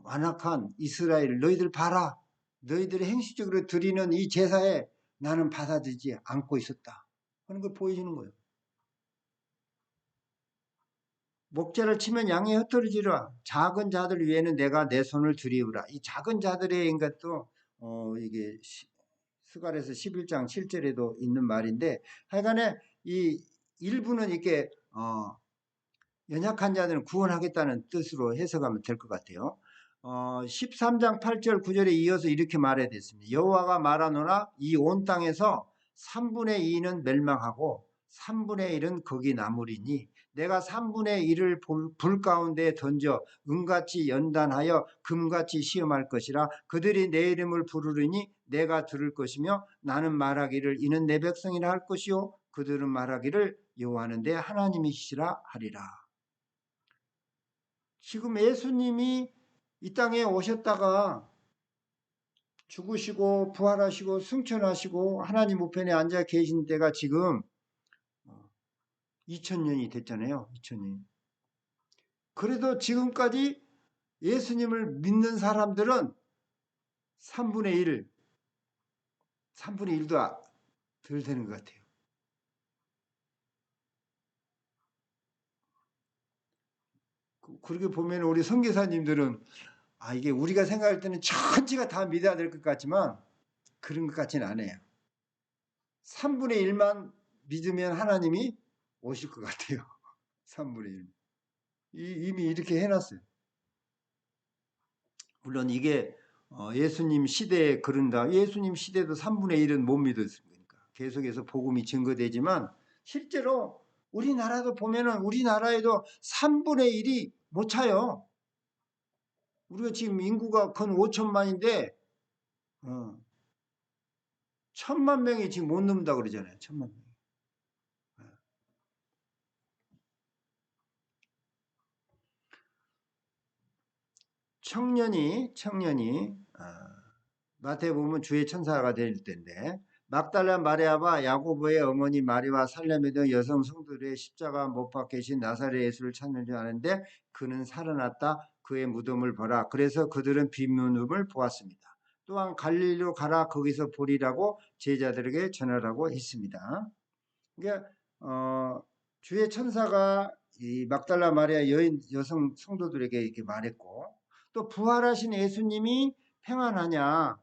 완악한 이스라엘, 너희들 봐라. 너희들이 행실적으로 드리는 이 제사에 나는 받아들이지 않고 있었다 하는 걸 보여주는 거예요. 목자를 치면 양이 흩어지리라. 작은 자들 위에는 내가 내 손을 들이우라. 이 작은 자들의 인것도 이게 스가랴서 11장 7절에도 있는 말인데, 하여간에 이 일부는 이렇게 연약한 자들은 구원하겠다는 뜻으로 해석하면 될 것 같아요. 13장 8절 9절에 이어서 이렇게 말해야 됐습니다. 여호와가 말하노라 이 온 땅에서 3분의 2는 멸망하고 3분의 1은 거기 남으리니 내가 3분의 1을 불 가운데 던져 은같이 연단하여 금같이 시험할 것이라. 그들이 내 이름을 부르리니 내가 들을 것이며 나는 말하기를 이는 내 백성이라 할 것이요 그들은 말하기를 여호와는 내 하나님이시라 하리라. 지금 예수님이 이 땅에 오셨다가 죽으시고 부활하시고 승천하시고 하나님 우편에 앉아 계신 때가 지금 2000년이 됐잖아요. 2000년. 그래도 지금까지 예수님을 믿는 사람들은 3분의 1도 덜 되는 것 같아요. 그렇게 보면 우리 선교사님들은 이게 우리가 생각할 때는 천지가 다 믿어야 될 것 같지만 그런 것 같지는 않아요. 3분의 1만 믿으면 하나님이 오실 것 같아요. 3분의 1. 이미 이렇게 해놨어요. 물론 이게 예수님 시대에 그런다. 예수님 시대도 3분의 1은 못 믿었으니까 계속해서 복음이 증거되지만 실제로 우리나라도 보면은 우리나라에도 3분의 1이 못 차요. 우리가 지금 인구가 건 5천만인데 1000만 명이 지금 못 넘는다 그러잖아요. 1000만 명. 청년이 마태복음 주의 천사가 될 때인데 막달라 마리아와 야고보의 어머니 마리와 살레메 등 여성 성도들의 십자가 못 박히신 나사렛 예수를 찾는 줄 아는데 그는 살아났다. 그의 무덤을 보라. 그래서 그들은 빈무덤을 보았습니다. 또한 갈릴리로 가라. 거기서 보리라고 제자들에게 전하라고 했습니다. 그러니까 주의 천사가 이 막달라 마리아 여성 성도들에게 이렇게 말했고, 또 부활하신 예수님이 평안하냐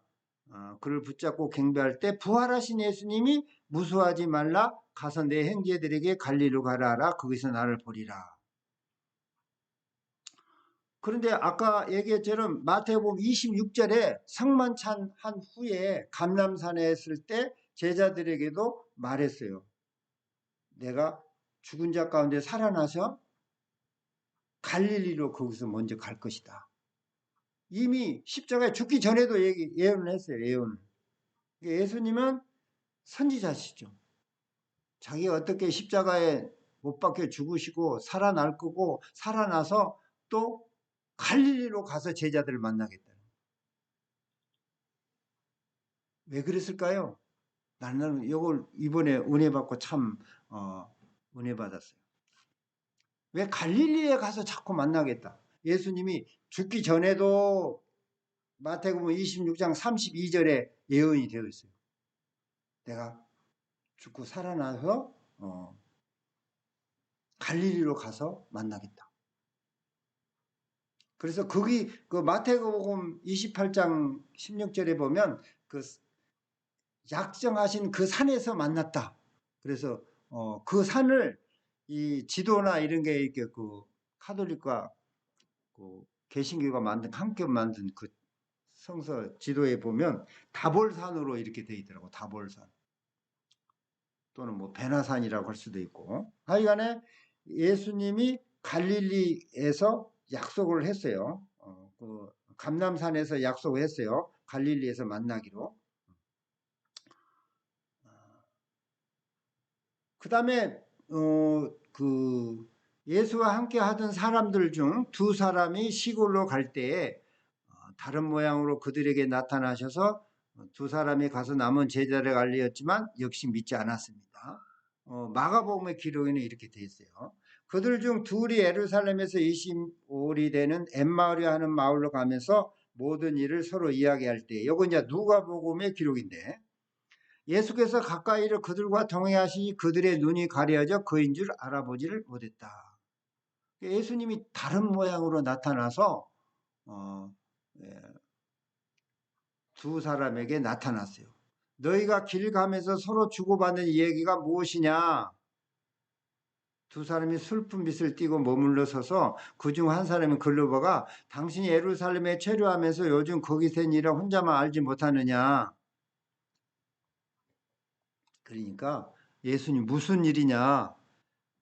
그를 붙잡고 경배할 때 부활하신 예수님이 무수하지 말라. 가서 내 형제들에게 갈릴리로 가라 하라. 거기서 나를 보리라. 그런데 아까 얘기했처럼 마태복음 26절에 성만찬 한 후에 감람산에 했을 때 제자들에게도 말했어요. 내가 죽은 자 가운데 살아나서 갈릴리로 거기서 먼저 갈 것이다. 이미 십자가에 죽기 전에도 예언을 했어요. 예언을. 예수님은 선지자시죠. 자기가 어떻게 십자가에 못 박혀 죽으시고 살아날 거고 살아나서 또 갈릴리로 가서 제자들을 만나겠다. 왜 그랬을까요? 나는 이걸 이번에 은혜 받고 참 은혜 받았어요. 왜 갈릴리에 가서 자꾸 만나겠다. 예수님이 죽기 전에도 마태복음 26장 32절에 예언이 되어 있어요. 내가 죽고 살아나서 갈릴리로 가서 만나겠다. 그래서 거기 그 마태복음 28장 16절에 보면 그 약정하신 그 산에서 만났다. 그래서 그 산을 이 지도나 이런 게 이렇게 그 카톨릭과 그 개신교가 함께 만든 그 성서 지도에 보면 다볼산으로 이렇게 돼 있더라고. 다볼산 또는 뭐 베나산이라고 할 수도 있고. 하여간에 예수님이 갈릴리에서 약속을 했어요. 그 감람산에서 약속을 했어요. 갈릴리에서 만나기로. 그 다음에 그 예수와 함께 하던 사람들 중 두 사람이 시골로 갈 때에 다른 모양으로 그들에게 나타나셔서 두 사람이 가서 남은 제자를 알리었지만 역시 믿지 않았습니다. 마가복음의 기록에는 이렇게 돼 있어요. 그들 중 둘이 예루살렘에서 25일이 되는 엠마을이라 하는 마을로 가면서 모든 일을 서로 이야기할 때, 이건 이제 누가복음의 기록인데, 예수께서 가까이를 그들과 동행하시니 그들의 눈이 가려져 그인 줄 알아보지를 못했다. 예수님이 다른 모양으로 나타나서 예, 두 사람에게 나타났어요. 너희가 길 가면서 서로 주고받는 이야기가 무엇이냐? 두 사람이 슬픈 빛을 띠고 머물러 서서 그중 한 사람이 글로버가 당신이 예루살렘에 체류하면서 요즘 거기 된 일을 혼자만 알지 못하느냐? 그러니까 예수님 무슨 일이냐?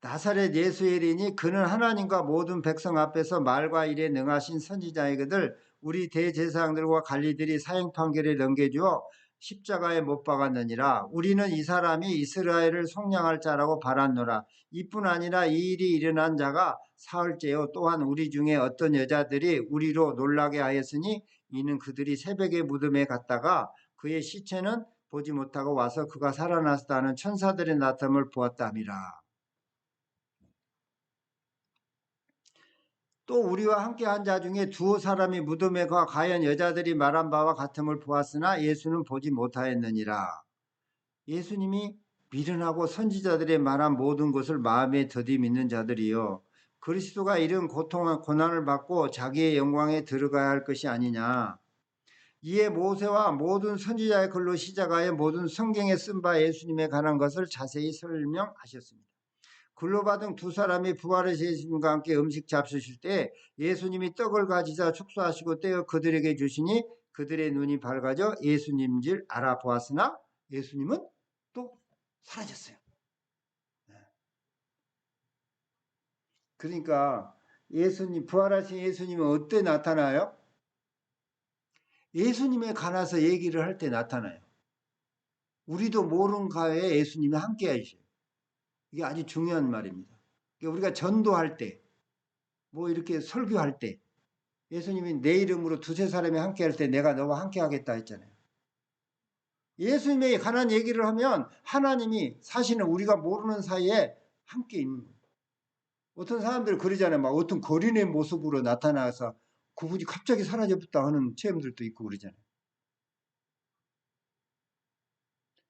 나사렛 예수의 일이니 그는 하나님과 모든 백성 앞에서 말과 일에 능하신 선지자이거늘 우리 대제사장들과 관리들이 사형 판결을 넘겨주어 십자가에 못 박았느니라. 우리는 이 사람이 이스라엘을 속량할 자라고 바랐노라. 이뿐 아니라 이 일이 일어난 자가 사흘째요. 또한 우리 중에 어떤 여자들이 우리로 놀라게 하였으니 이는 그들이 새벽에 무덤에 갔다가 그의 시체는 보지 못하고 와서 그가 살아났다는 천사들의 나타남을 보았답니다. 또 우리와 함께 한 자 중에 두 사람이 무덤에 가 과연 여자들이 말한 바와 같음을 보았으나 예수는 보지 못하였느니라. 예수님이 미련하고 선지자들의 말한 모든 것을 마음에 더디 믿는 자들이요. 그리스도가 이런 고통과 고난을 받고 자기의 영광에 들어가야 할 것이 아니냐. 이에 모세와 모든 선지자의 글로 시작하여 모든 성경에 쓴 바 예수님에 관한 것을 자세히 설명하셨습니다. 글로 받은 두 사람이 부활하신 예수님과 함께 음식 잡수실 때 예수님이 떡을 가지사 축소하시고 떼어 그들에게 주시니 그들의 눈이 밝아져 예수님인 줄 알아보았으나 예수님은 또 사라졌어요. 그러니까 예수님, 부활하신 예수님은 어때 나타나요? 예수님에 관해서 얘기를 할 때 나타나요. 우리도 모르는 가에 예수님이 함께 하셔요. 이게 아주 중요한 말입니다. 우리가 전도할 때, 뭐 이렇게 설교할 때, 예수님이 내 이름으로 두세 사람이 함께 할 때 내가 너와 함께 하겠다 했잖아요. 예수님에 관한 얘기를 하면 하나님이 사실은 우리가 모르는 사이에 함께 있는 거예요. 어떤 사람들 그러잖아요. 막 어떤 거린의 모습으로 나타나서 그분이 갑자기 사라졌다 하는 체험들도 있고 그러잖아요.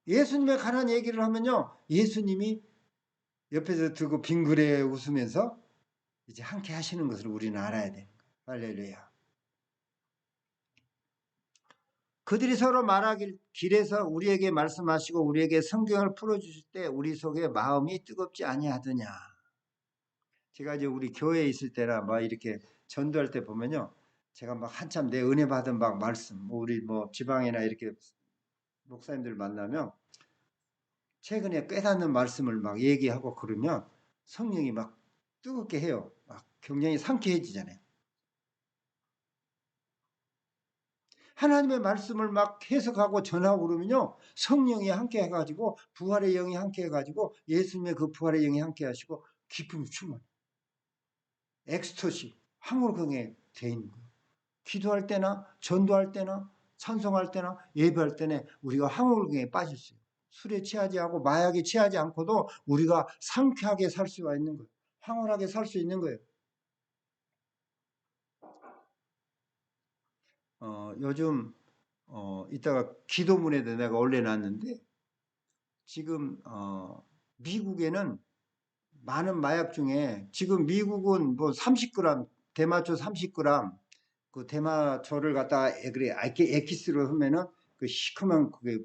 예수님에 관한 얘기를 하면요. 예수님이 옆에서 들고 빙그레 웃으면서 이제 함께 하시는 것을 우리는 알아야 돼요. 할렐루야. 그들이 서로 말하길 길에서 우리에게 말씀하시고 우리에게 성경을 풀어주실 때 우리 속에 마음이 뜨겁지 아니하더냐. 제가 이제 우리 교회에 있을 때나 막 이렇게 전도할 때 보면요. 제가 막 한참 내 은혜 받은 막 말씀, 우리 뭐 지방이나 이렇게 목사님들 만나면 최근에 깨닫는 말씀을 막 얘기하고 그러면 성령이 막 뜨겁게 해요. 막 굉장히 상쾌해지잖아요. 하나님의 말씀을 막 해석하고 전하고 그러면요. 성령이 함께 해가지고 부활의 영이 함께 해가지고 예수님의 그 부활의 영이 함께 하시고 기쁨이 충만해요. 엑스터시, 황홀경에 돼 있는 거예요. 기도할 때나 전도할 때나 찬송할 때나 예배할 때는 우리가 황홀경에 빠졌어요. 술에 취하지 않고 마약에 취하지 않고도 우리가 상쾌하게 살 수가 있는 거예요. 황홀하게 살 수 있는 거예요. 요즘 이따가 기도문에도 내가 올려놨는데 지금 미국에는 많은 마약 중에 지금 미국은 뭐 30g 대마초 30g 그 대마초를 갖다가 그래 액기스로 하면은 그 시커먼 그게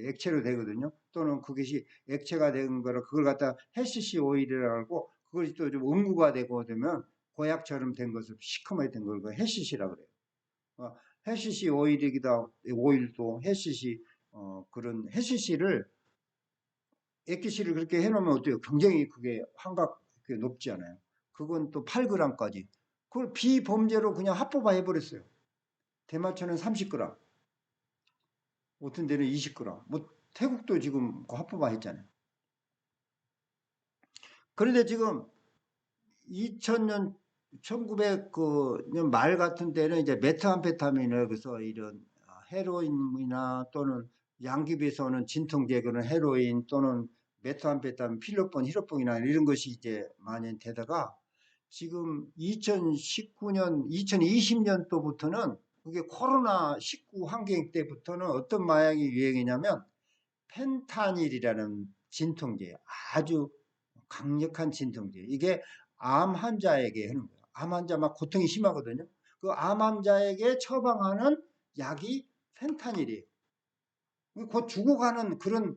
액체로 되거든요. 또는 그것이 액체가 된 거를 그걸 갖다 해시시 오일이라고 하고 그것이 또 좀 응고가 되고 되면 고약처럼 된 것을 시커멓게 된 걸 해시시라고 그래요. 해시시 오일이기도 오일도 해시시 그런 해시시를 액기스를 그렇게 해놓으면 어때요? 굉장히 그게 환각 높지 않아요. 그건 또 8g까지. 그걸 비범죄로 그냥 합법화 해버렸어요. 대마초는 30g, 어떤 데는 20g. 뭐 태국도 지금 합법화 했잖아요. 그런데 지금 2000년 1900년 말 같은 때는 이제 메트암페타민을 그래서 이런 헤로인이나 또는 양귀비에서 오는 진통제 그런 헤로인 또는 메트암페타민, 필로폰, 히로폰이나 이런 것이 이제 만연되다가 지금 2019년, 2020년도부터는 그게 코로나19 환경 때부터는 어떤 마약이 유행이냐면 펜타닐이라는 진통제, 아주 강력한 진통제. 이게 암 환자에게 하는 거예요. 암 환자 막 고통이 심하거든요. 그 암 환자에게 처방하는 약이 펜타닐이에요. 곧 죽어가는 그런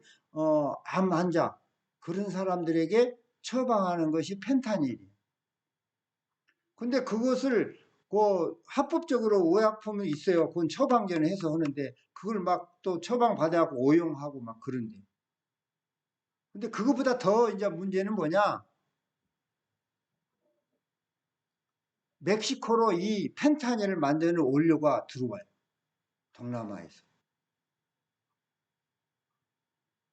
암 환자 그런 사람들에게 처방하는 것이 펜타닐이에요. 근데 그것을 합법적으로 의약품이 있어요. 그건 처방전을 해서 하는데 그걸 막 또 처방 받아갖고 오용하고 막 그런데. 근데 그것보다 더 이제 문제는 뭐냐? 멕시코로 이 펜타닐을 만드는 원료가 들어와요. 동남아에서.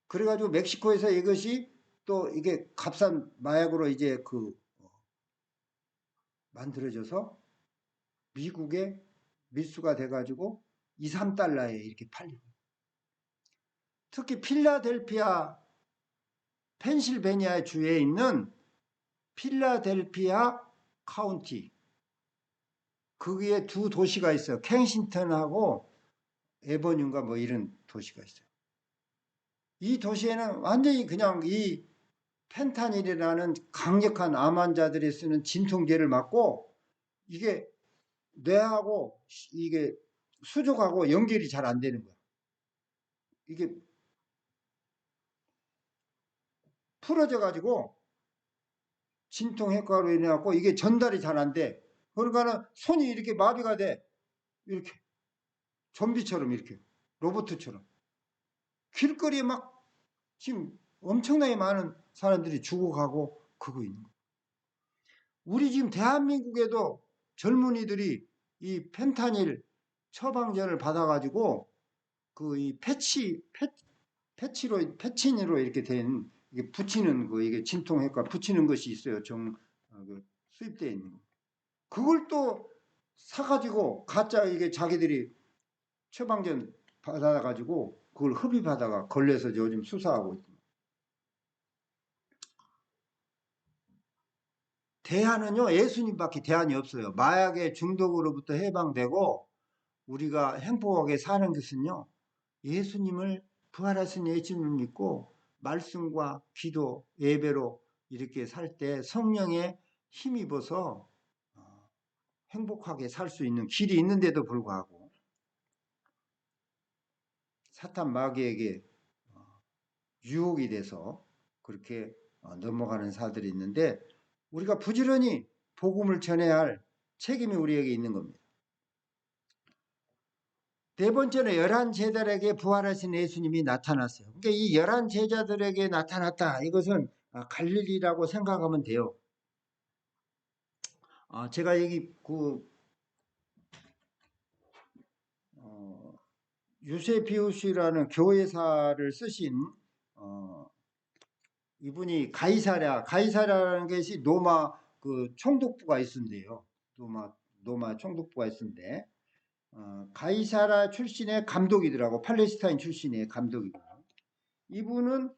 그래가지고 멕시코에서 이것이 또 이게 값싼 마약으로 이제 만들어져서 미국에 밀수가 돼가지고 2, 3달러에 이렇게 팔리고. 특히 필라델피아, 펜실베니아 주에 있는 필라델피아 카운티. 거기에 두 도시가 있어요. 켄싱턴하고 에버뉴인가 뭐 이런 도시가 있어요. 이 도시에는 완전히 그냥 이 펜타닐이라는 강력한 암 환자들이 쓰는 진통제를 맞고 이게 뇌하고 이게 수족하고 연결이 잘 안 되는 거야. 이게 풀어져 가지고 진통 효과로 인해 갖고 이게 전달이 잘 안 돼. 그러니까는 손이 이렇게 마비가 돼. 이렇게 좀비처럼 이렇게 로봇처럼 길거리에 막 지금 엄청나게 많은 사람들이 죽어가고 그거 있는 거야. 우리 지금 대한민국에도 젊은이들이 이 펜타닐 처방전을 받아가지고 이 패치니로 이렇게 된 이게 붙이는 거 이게 진통 효과 붙이는 것이 있어요. 수입되어 있는 거. 그걸 또 사가지고 가짜 이게 자기들이 처방전 받아가지고 그걸 흡입하다가 걸려서 요즘 수사하고 있습니다. 대안은요, 예수님밖에 대안이 없어요. 마약의 중독으로부터 해방되고 우리가 행복하게 사는 것은요, 예수님을 부활하신 예수님을 믿고 말씀과 기도, 예배로 이렇게 살 때 성령에 힘입어서 행복하게 살 수 있는 길이 있는데도 불구하고 사탄 마귀에게 유혹이 돼서 그렇게 넘어가는 사들이 있는데 우리가 부지런히 복음을 전해야 할 책임이 우리에게 있는 겁니다. 네 번째는 11제자들에게 부활하신 예수님이 나타났어요. 그러니까 이 11제자들에게 나타났다. 이것은 갈릴리라고 생각하면 돼요. 제가 여기 유세비우스라는 교회사를 쓰신 이분이 가이사라는 것이 로마 총독부가 있었는데요. 로마 총독부가 있었는데 가이사라 출신의 감독이더라고. 팔레스타인 출신의 감독이고. 이분은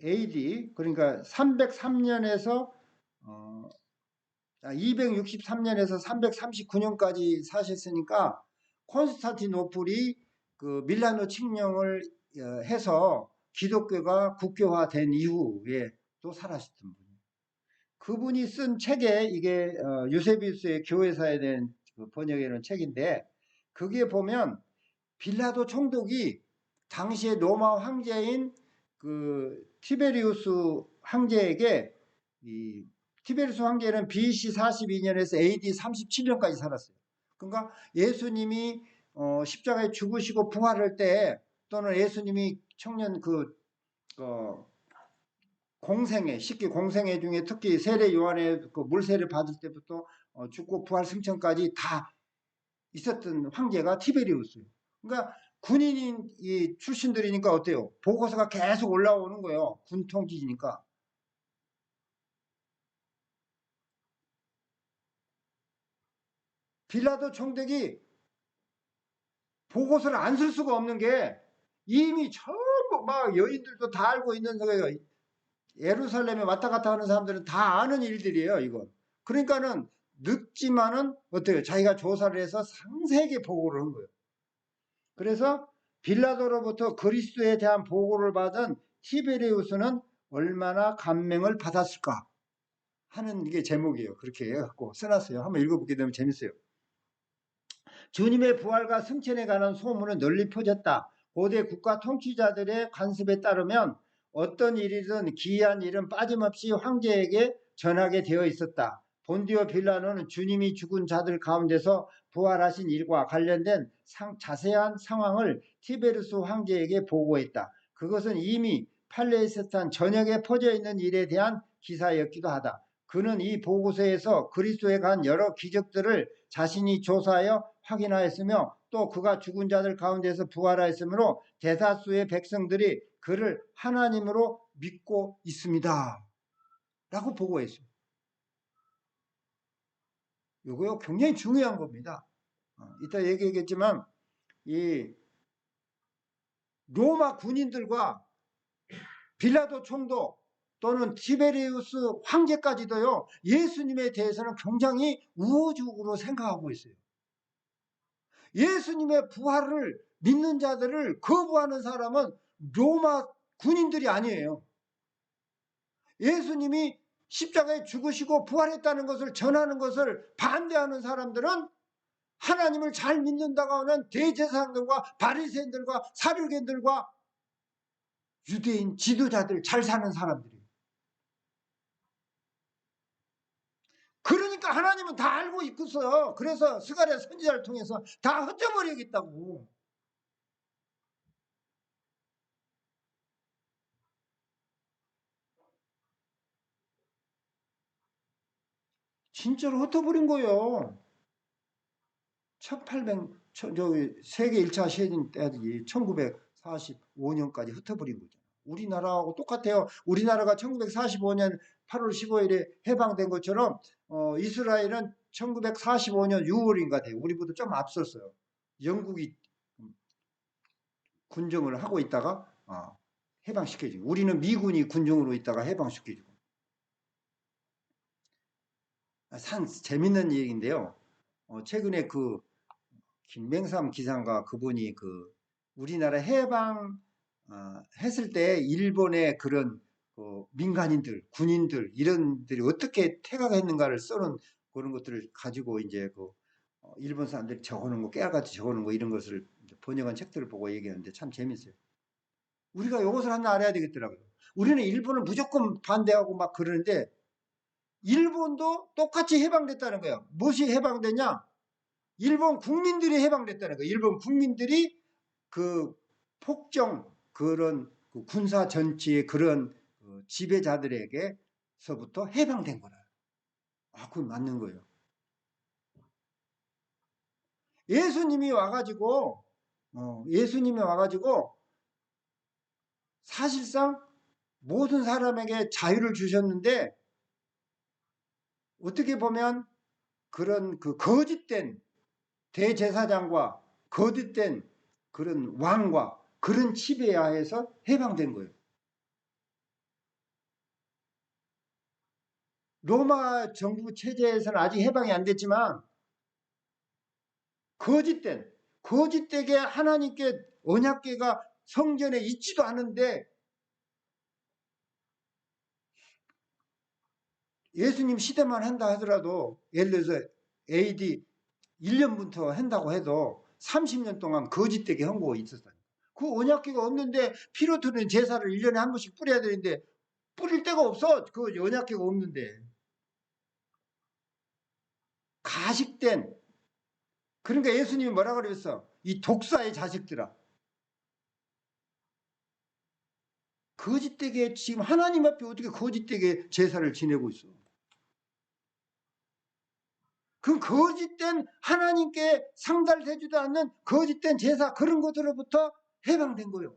AD 그러니까 303년에서 263년에서 339년까지 사셨으니까 콘스탄티노플이 밀라노 칙령을 해서 기독교가 국교화된 이후에 또 살아셨던 분이에요. 그분이 쓴 책에 이게 유세비우스의 교회사에 대한 번역해 놓은 책인데 거기에 보면 빌라도 총독이 당시에 로마 황제인 티베리우스 황제에게 티베리우스 황제는 BC 42년에서 AD 37년까지 살았어요. 그러니까 예수님이 십자가에 죽으시고 부활할 때 또는 예수님이 청년 공생애, 식기 공생애 중에 특히 세례 요한의 물세례 받을 때부터 죽고 부활 승천까지 다 있었던 황제가 티베리우스예요. 그러니까 군인인 이 출신들이니까 어때요? 보고서가 계속 올라오는 거예요. 군 통치니까. 빌라도 총독이 보고서를 안 쓸 수가 없는 게 이미 전부 막 여인들도 다 알고 있는 거예요. 예루살렘에 왔다 갔다 하는 사람들은 다 아는 일들이에요, 이건. 그러니까는 늦지만은 어때요? 자기가 조사를 해서 상세하게 보고를 한 거예요. 그래서 빌라도로부터 그리스도에 대한 보고를 받은 티베리우스는 얼마나 감명을 받았을까 하는 이게 제목이에요. 그렇게 해갖고 써놨어요. 한번 읽어보게 되면 재밌어요. 주님의 부활과 승천에 관한 소문은 널리 퍼졌다. 고대 국가 통치자들의 관습에 따르면 어떤 일이든 기이한 일은 빠짐없이 황제에게 전하게 되어 있었다. 본디오 빌라노는 주님이 죽은 자들 가운데서 부활하신 일과 관련된 자세한 상황을 티베르스 황제에게 보고했다. 그것은 이미 팔레스타인 전역에 퍼져 있는 일에 대한 기사였기도 하다. 그는 이 보고서에서 그리스도에 관한 여러 기적들을 자신이 조사하여 확인하였으며 또 그가 죽은 자들 가운데서 부활하였으므로 대다수의 백성들이 그를 하나님으로 믿고 있습니다. 라고 보고했어요. 이거 굉장히 중요한 겁니다. 이따 얘기하겠지만 이 로마 군인들과 빌라도 총독 또는 티베리우스 황제까지도요, 예수님에 대해서는 굉장히 우호적으로 생각하고 있어요. 예수님의 부활을 믿는 자들을 거부하는 사람은 로마 군인들이 아니에요. 예수님이 십자가에 죽으시고 부활했다는 것을 전하는 것을 반대하는 사람들은 하나님을 잘 믿는다고 하는 대제사장들과 바리새인들과 사류개인들과 유대인 지도자들, 잘 사는 사람들이에요. 그러니까 하나님은 다 알고 있겠어요. 그래서 스가랴 선지자를 통해서 다 흩어버리겠다고. 진짜로 흩어버린 거예요. 1800, 세계 1차 시해전 때지 1945년까지 흩어버린 거죠. 우리나라하고 똑같아요. 우리나라가 1945년 8월 15일에 해방된 것처럼 이스라엘은 1945년 6월인가 돼요. 우리보다 좀 앞섰어요. 영국이 군정을 하고 있다가 해방시켜지고, 우리는 미군이 군정으로 있다가 해방시켜지고. 참 재밌는 얘기인데요. 최근에 그 김맹삼 기상과 그분이 그 우리나라 해방 했을 때 일본의 그런 민간인들, 군인들 이런들이 어떻게 퇴각했는가를 써놓은 그런 것들을 가지고 이제 그 일본 사람들이 적어놓은 거, 깨알같이 적어놓은 거 이런 것을 번역한 책들을 보고 얘기하는데 참 재밌어요. 우리가 이것을 하나 알아야 되겠더라고요. 우리는 일본을 무조건 반대하고 막 그러는데 일본도 똑같이 해방됐다는 거예요. 무엇이 해방됐냐? 일본 국민들이 해방됐다는 거예요. 일본 국민들이 그 폭정, 그런 그 군사 전치의 그런 지배자들에게서부터 해방된 거라. 그건 맞는 거예요. 예수님이 와가지고 사실상 모든 사람에게 자유를 주셨는데 어떻게 보면 그런 그 거짓된 대제사장과 거듭된 그런 왕과 그런 지배하에서 해방된 거예요. 로마 정부 체제에서는 아직 해방이 안 됐지만 거짓되게 하나님께 언약궤가 성전에 있지도 않은데 예수님 시대만 한다 하더라도 예를 들어서 AD 1년부터 한다고 해도 30년 동안 거짓되게 한 거 있었어요. 그 언약궤가 없는데 피로 드는 제사를 1년에 한 번씩 뿌려야 되는데 뿌릴 데가 없어. 그 언약궤가 없는데. 가식된, 그러니까 예수님이 뭐라 그랬어? 이 독사의 자식들아. 거짓되게 지금 하나님 앞에 어떻게 거짓되게 제사를 지내고 있어? 그 거짓된 하나님께 상달되지도 않는 거짓된 제사 그런 것으로부터 해방된 거예요.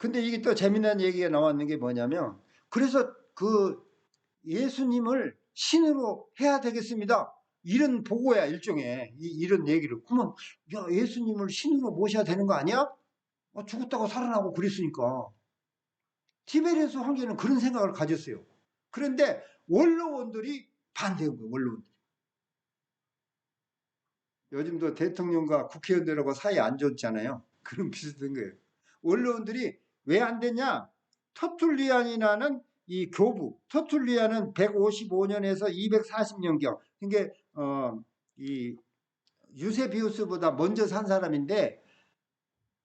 근데 이게 또 재미난 얘기가 나왔는 게 뭐냐면, 그래서 그 예수님을 신으로 해야 되겠습니다. 이런 보고야, 일종의. 이런 얘기를. 그러면, 야, 예수님을 신으로 모셔야 되는 거 아니야? 죽었다고 살아나고 그랬으니까. 티베리우스 황제는 그런 생각을 가졌어요. 그런데 원로원들이 반대한 거예요, 원로원들이. 요즘도 대통령과 국회의원들하고 사이 안 좋잖아요. 그런 비슷한 거예요. 원로원들이 왜 안 됐냐? 터툴리안이라는 이 교부, 터툴리안은 155년에서 240년경. 그러니까 이 유세비우스보다 먼저 산 사람인데,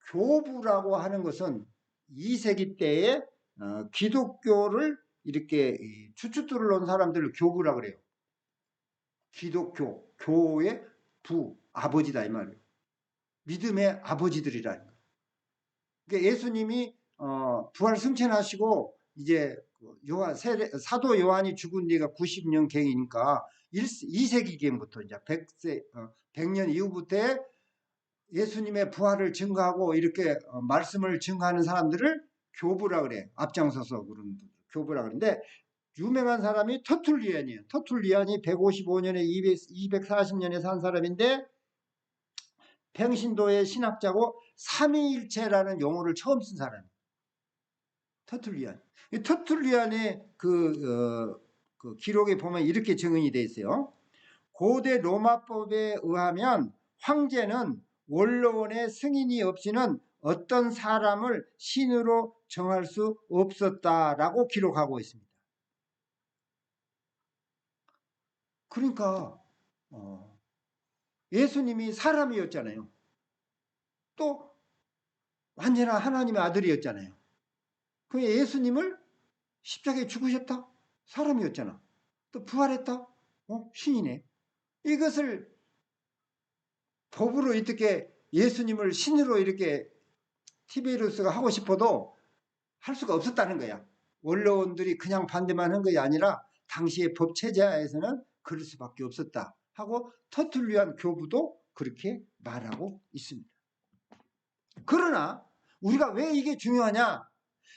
교부라고 하는 것은 2세기 때에 기독교를 이렇게 추추들을 놓은 사람들을 교부라 그래요. 기독교, 교의 부, 아버지다 이 말이에요. 믿음의 아버지들이라는 거예요. 그러니까 예수님이 부활 승천하시고 이제 사도 요한이 죽은 지가 90년 갱이니까 2세기경부터 이제 100년 이후부터 예수님의 부활을 증거하고 이렇게 말씀을 증거하는 사람들을 교부라 그래. 앞장서서 그런 교부라 그러는데, 유명한 사람이 터툴리안이에요. 터툴리안이 155년에 240년에 산 사람인데, 평신도의 신학자고 삼위일체라는 용어를 처음 쓴 사람이에요. 터툴리안. 이 터툴리안의 그 기록에 보면 이렇게 증언이 돼 있어요. 고대 로마법에 의하면 황제는 원로원의 승인이 없이는 어떤 사람을 신으로 정할 수 없었다라고 기록하고 있습니다. 그러니까 예수님이 사람이었잖아요. 또 완전한 하나님의 아들이었잖아요. 그 예수님을 십자가에 죽으셨다? 사람이었잖아. 또 부활했다? 신이네. 이것을 법으로 어떻게 예수님을 신으로 이렇게 티베리우스가 하고 싶어도 할 수가 없었다는 거야. 원로원들이 그냥 반대만 한 것이 아니라 당시의 법 체제하에서는 그럴 수밖에 없었다 하고 터툴리안 교부도 그렇게 말하고 있습니다. 그러나 우리가 왜 이게 중요하냐?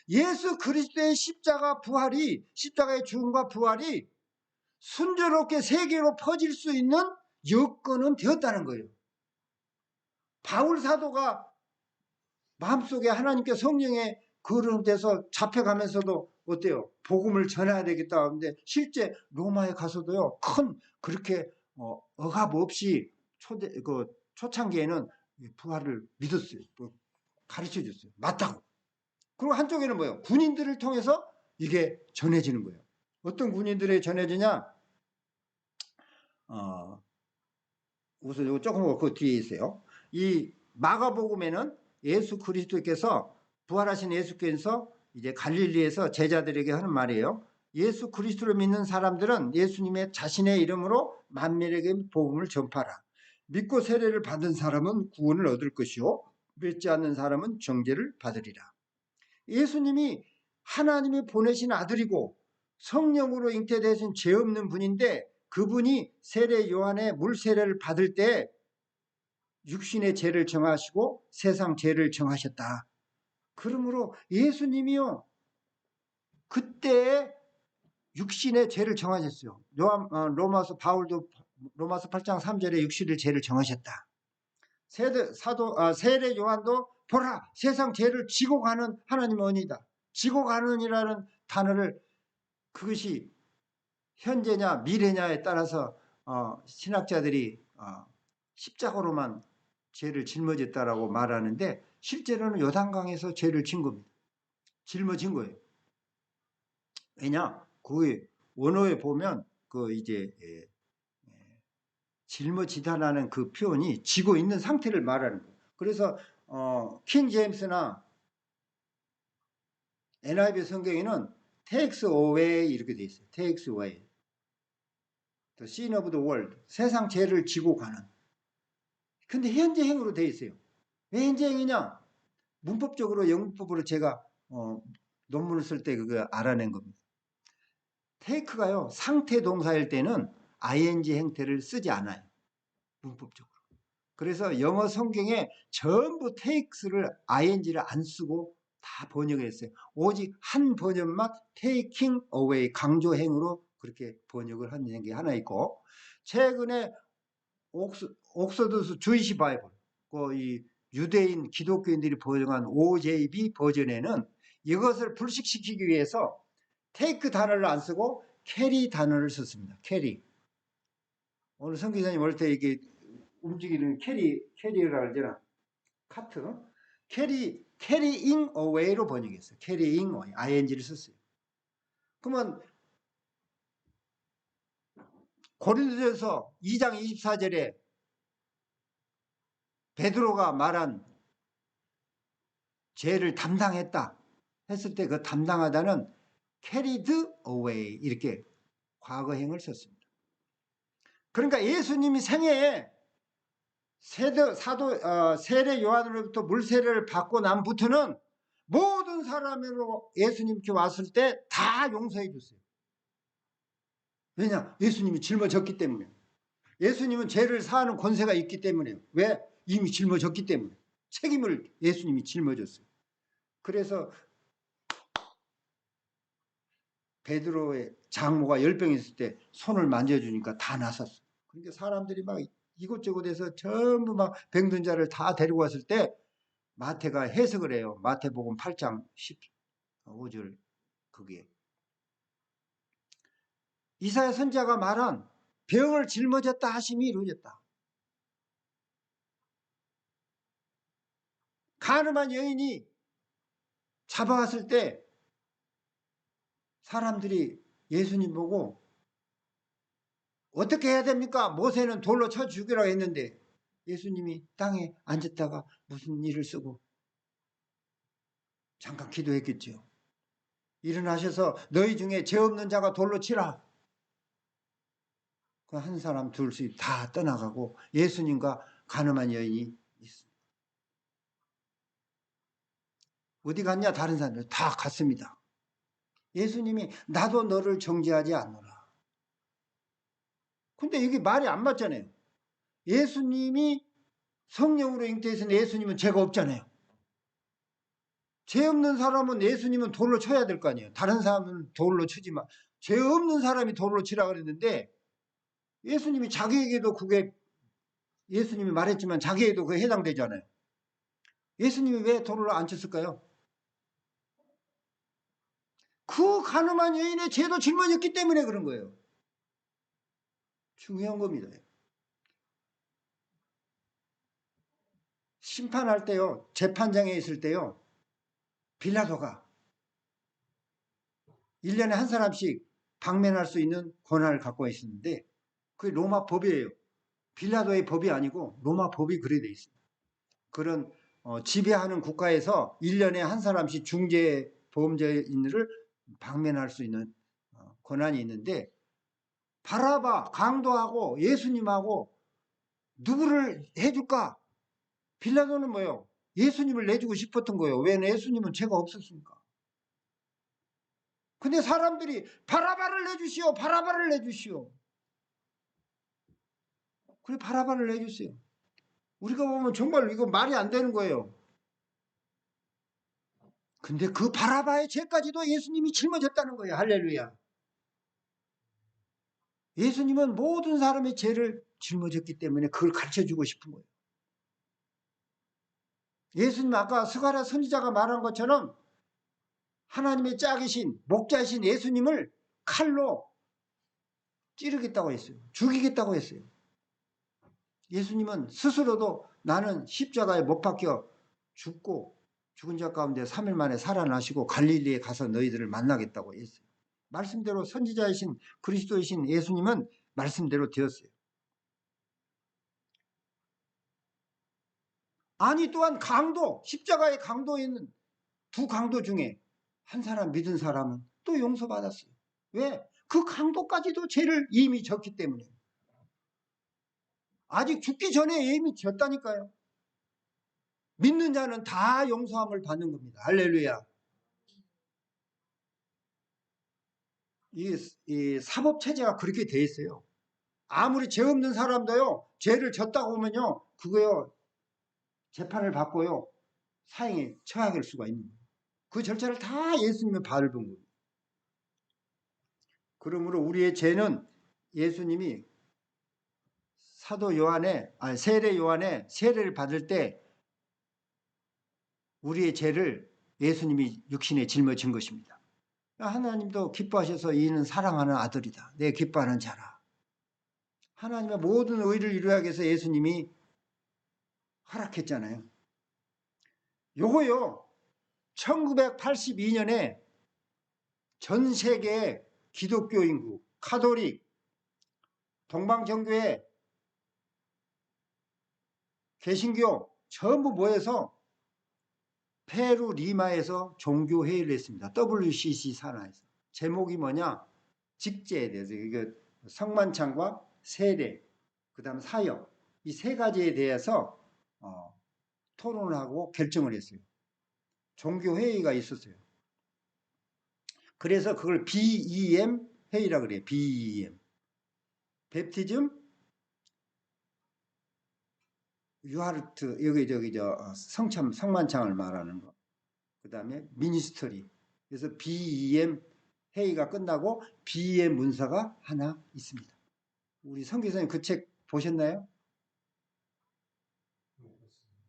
예수 그리스도의 십자가의 죽음과 부활이 순조롭게 세계로 퍼질 수 있는 여건은 되었다는 거예요. 바울 사도가 마음속에 하나님께 성령의 그릇에서 잡혀가면서도 어때요? 복음을 전해야 되겠다 하는데, 실제 로마에 가서도요, 그렇게 억압 없이 초창기에는 부활을 믿었어요. 가르쳐 줬어요. 맞다고. 그리고 한쪽에는 뭐예요? 군인들을 통해서 이게 전해지는 거예요. 어떤 군인들에 전해지냐? 우선 이거 조금 그 뒤에 있어요. 이 마가복음에는 예수 그리스도께서 부활하신 예수께서 이제 갈릴리에서 제자들에게 하는 말이에요. 예수 그리스도를 믿는 사람들은 예수님의 자신의 이름으로 만민에게 복음을 전파하라. 믿고 세례를 받은 사람은 구원을 얻을 것이요 믿지 않는 사람은 정죄를 받으리라. 예수님이 하나님이 보내신 아들이고 성령으로 잉태되신 죄 없는 분인데, 그분이 세례 요한의 물 세례를 받을 때 육신의 죄를 정하시고 세상 죄를 정하셨다. 그러므로 예수님이요, 그때 육신의 죄를 정하셨어요. 바울도 로마서 8장 3절에 육신의 죄를 정하셨다. 세례 요한도 보라, 세상 죄를 지고 가는 하나님의 언이다. 지고 가는이라는 단어를, 그것이 현재냐 미래냐에 따라서 신학자들이 십자가로만 죄를 짊어졌다라고 말하는데, 실제로는 요단강에서 죄를 진 겁니다. 짊어진 거예요. 왜냐? 그 원어에 보면 짊어지다라는 그 표현이 지고 있는 상태를 말하는 거예요. 그래서 킹 제임스나 NIV 성경에는 takes away 이렇게 돼 있어요. takes away. The sin of the world. 세상 죄를 지고 가는. 근데 현재행으로 돼 있어요. 왜 현재행이냐? 문법적으로 영문법으로 제가 논문을 쓸 때 그거 알아낸 겁니다. take가요, 상태 동사일 때는 ing 형태를 쓰지 않아요. 문법적으로. 그래서 영어 성경에 전부 takes를 ing를 안 쓰고 다 번역했어요. 오직 한 번역만 taking away, 강조행으로 그렇게 번역을 하는 게 하나 있고, 최근에 옥서더스 주이시 바이블, 이 유대인 기독교인들이 번역한 OJB 버전에는 이것을 불식시키기 위해서 take 단어를 안 쓰고 carry 단어를 썼습니다. carry. 오늘 성기사님 올 때 이게 움직이는 캐리라고 하잖아. 카트. carrying away로 번역했어요. carrying away. ing를 썼어요. 그러면 고린도전서 2장 24절에 베드로가 말한 죄를 담당했다 했을 때 그 담당하다는 carried away 이렇게 과거형을 썼습니다. 그러니까 예수님이 생애에 세례 요한으로부터 물세례를 받고 난부터는 모든 사람으로 예수님께 왔을 때 다 용서해 줬어요. 왜냐? 예수님이 짊어졌기 때문에. 예수님은 죄를 사하는 권세가 있기 때문에요. 왜? 이미 짊어졌기 때문에. 책임을 예수님이 짊어졌어요. 그래서 베드로의 장모가 열병 있을 때 손을 만져주니까 다 나섰어요. 그러니까 사람들이 막 이곳저곳에서 전부 막 병든 자를 다 데리고 왔을 때 마태가 해석을 해요. 마태복음 8장 15절 거기에. 이사야 선지자가 말한 병을 짊어졌다 하심이 이루어졌다. 가늠한 여인이 잡아왔을 때 사람들이 예수님 보고 어떻게 해야 됩니까? 모세는 돌로 쳐 죽이라고 했는데 예수님이 땅에 앉았다가 무슨 일을 쓰고 잠깐 기도했겠죠. 일어나셔서 너희 중에 죄 없는 자가 돌로 치라. 그 한 사람 둘씩 다 떠나가고 예수님과 가늠한 여인이 있습니다. 어디 갔냐? 다른 사람들 다 갔습니다. 예수님이 나도 너를 정죄하지 않노라. 근데 이게 말이 안 맞잖아요. 예수님이 성령으로 잉태해서 예수님은 죄가 없잖아요. 죄 없는 사람은 예수님은 돌로 쳐야 될 거 아니에요. 다른 사람은 돌로 치지만 죄 없는 사람이 돌로 치라 그랬는데 예수님이 자기에게도 그게 예수님이 말했지만 자기에게도 그게 해당되잖아요. 예수님이 왜 돌을 안 쳤을까요? 그 가늠한 여인의 죄도 짊어졌기 때문에 그런 거예요. 중요한 겁니다. 심판할 때요, 재판장에 있을 때요, 빌라도가 1년에 한 사람씩 방면할 수 있는 권한을 갖고 있었는데 그게 로마 법이에요. 빌라도의 법이 아니고 로마 법이 그래 돼 있습니다. 그런 지배하는 국가에서 1년에 한 사람씩 중재 범죄인을 방면할 수 있는 권한이 있는데 바라바 강도하고 예수님하고 누구를 해줄까? 빌라도는 뭐예요? 예수님을 내주고 싶었던 거예요. 왜 예수님은 죄가 없었습니까? 근데 사람들이 바라바를 내주시오. 바라바를 내주시오. 그래 바라바를 내주세요. 우리가 보면 정말 이거 말이 안 되는 거예요. 근데 그 바라바의 죄까지도 예수님이 짊어졌다는 거예요. 할렐루야. 예수님은 모든 사람의 죄를 짊어졌기 때문에 그걸 가르쳐주고 싶은 거예요. 예수님 아까 스가랴 선지자가 말한 것처럼 하나님의 짝이신 목자이신 예수님을 칼로 찌르겠다고 했어요. 죽이겠다고 했어요. 예수님은 스스로도 나는 십자가에 못 박혀 죽고 죽은 자 가운데 3일 만에 살아나시고 갈릴리에 가서 너희들을 만나겠다고 했어요. 말씀대로 선지자이신 그리스도이신 예수님은 말씀대로 되었어요. 아니 또한 강도, 십자가의 강도에 있는 두 강도 중에 한 사람 믿은 사람은 또 용서받았어요. 왜? 그 강도까지도 죄를 이미 졌기 때문에. 아직 죽기 전에 이미 졌다니까요. 믿는 자는 다 용서함을 받는 겁니다. 할렐루야. 이 사법체제가 그렇게 돼 있어요. 아무리 죄 없는 사람도요, 죄를 졌다고 하면요, 그거요, 재판을 받고요, 사형에 처하게 할 수가 있는 거예요. 그 절차를 다 예수님이 밟은 겁니다. 그러므로 우리의 죄는 예수님이 사도 요한의 세례 요한의 세례를 받을 때 우리의 죄를 예수님이 육신에 짊어진 것입니다. 하나님도 기뻐하셔서 이는 사랑하는 아들이다. 내 기뻐하는 자라. 하나님의 모든 의를 이루기 위해서 예수님이 허락했잖아요. 요거요. 1982년에 전 세계 기독교 인구, 카톨릭, 동방정교회, 개신교 전부 모여서 페루 리마에서 종교회의를 했습니다. WCC 산하에서. 제목이 뭐냐? 직제에 대해서 이거 성만찬과 세례, 그 다음 사역 이 세 가지에 대해서 토론을 하고 결정을 했어요. 종교회의가 있었어요. 그래서 그걸 BEM 회의라 그래요. BEM. 베프티즘, 유하르트, 성만찬을 말하는 거. 그 다음에 미니스터리. 그래서 BEM 회의가 끝나고 BEM 문서가 하나 있습니다. 우리 선교사님 그 책 보셨나요?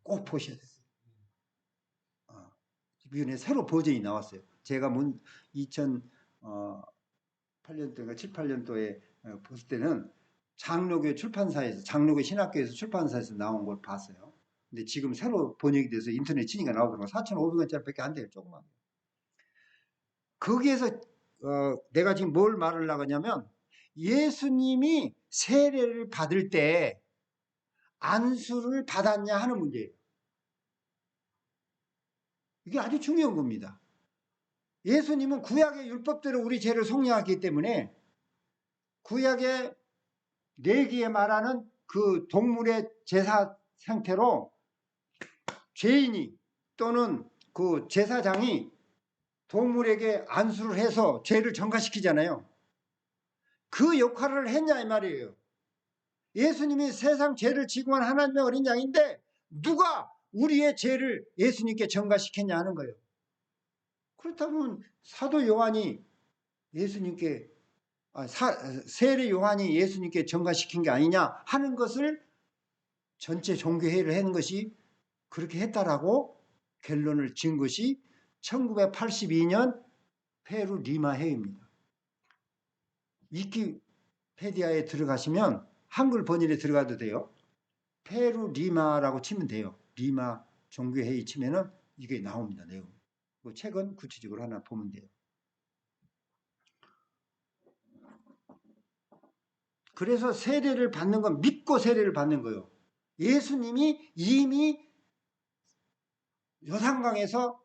꼭 보셔야 돼요. 이번에 새로 버전이 나왔어요. 제가 2008년도인가 7, 8년도에 봤을 때는 장로교 출판사에서, 장로교 신학교에서 출판사에서 나온 걸 봤어요. 근데 지금 새로 번역이 돼서 인터넷 치니까 나오더라고요. 4,500원짜리밖에 안 돼요. 조그만. 거기에서 내가 지금 뭘 말하려고 하냐면 예수님이 세례를 받을 때 안수를 받았냐 하는 문제예요. 이게 아주 중요한 겁니다. 예수님은 구약의 율법대로 우리 죄를 속량하기 때문에 구약의 레위기에 말하는 그 동물의 제사 상태로 죄인이 또는 그 제사장이 동물에게 안수를 해서 죄를 정화시키잖아요. 그 역할을 했냐 이 말이에요. 예수님이 세상 죄를 지고한 하나님의 어린 양인데 누가 우리의 죄를 예수님께 정화시켰냐 하는 거예요. 그렇다면 사도 요한이 예수님께 세례 요한이 예수님께 정화시킨 게 아니냐 하는 것을 전체 종교회의를 하는 것이 그렇게 했다라고 결론을 지은 것이 1982년 페루 리마 회의입니다. 위키페디아에 들어가시면 한글 번역에 들어가도 돼요. 페루 리마라고 치면 돼요. 리마 종교회의 치면은 이게 나옵니다. 내용. 그 책은 구체적으로 하나 보면 돼요. 그래서 세례를 받는 건 믿고 세례를 받는 거예요. 예수님이 이미 요단강에서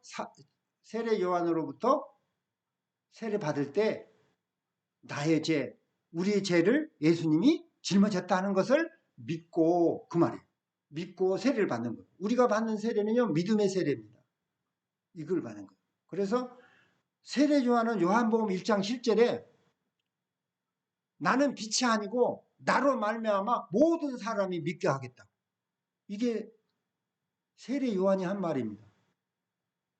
세례 요한으로부터 세례 받을 때 나의 죄, 우리의 죄를 예수님이 짊어졌다는 것을 믿고 그 말이에요. 믿고 세례를 받는 거예요. 우리가 받는 세례는요. 믿음의 세례입니다. 이걸 받는 거예요. 그래서 세례 요한은 요한복음 1장 10절에 나는 빛이 아니고 나로 말미암아 모든 사람이 믿게 하겠다. 이게 세례 요한이 한 말입니다.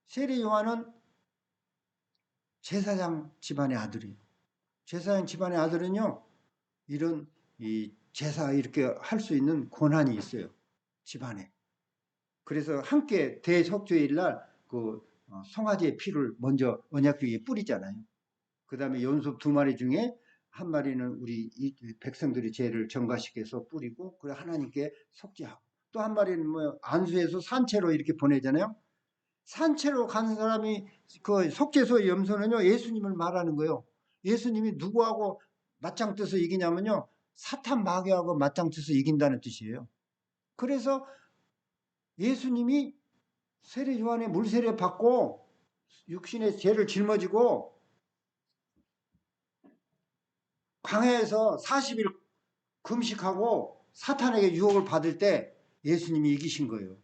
세례 요한은 제사장 집안의 아들이에요. 제사장 집안의 아들은요, 이런 제사 이렇게 할 수 있는 권한이 있어요. 집안에. 그래서 함께 대속죄일 날 그 송아지의 피를 먼저 언약궤에 뿌리잖아요. 그 다음에 연속 2마리 중에 한 마리는 우리 백성들이 죄를 정화시켜서 뿌리고, 그래 하나님께 속죄하고, 또 한 마리는 뭐 안수해서 산채로 이렇게 보내잖아요. 산채로 가는 사람이 그 속죄소의 염소는요, 예수님을 말하는 거예요. 예수님이 누구하고 맞짱 떠서 이기냐면요, 사탄 마귀하고 맞짱 떠서 이긴다는 뜻이에요. 그래서 예수님이 세례 요한의 물세례 받고 육신의 죄를 짊어지고 광야에서 40일 금식하고 사탄에게 유혹을 받을 때 예수님이 이기신 거예요.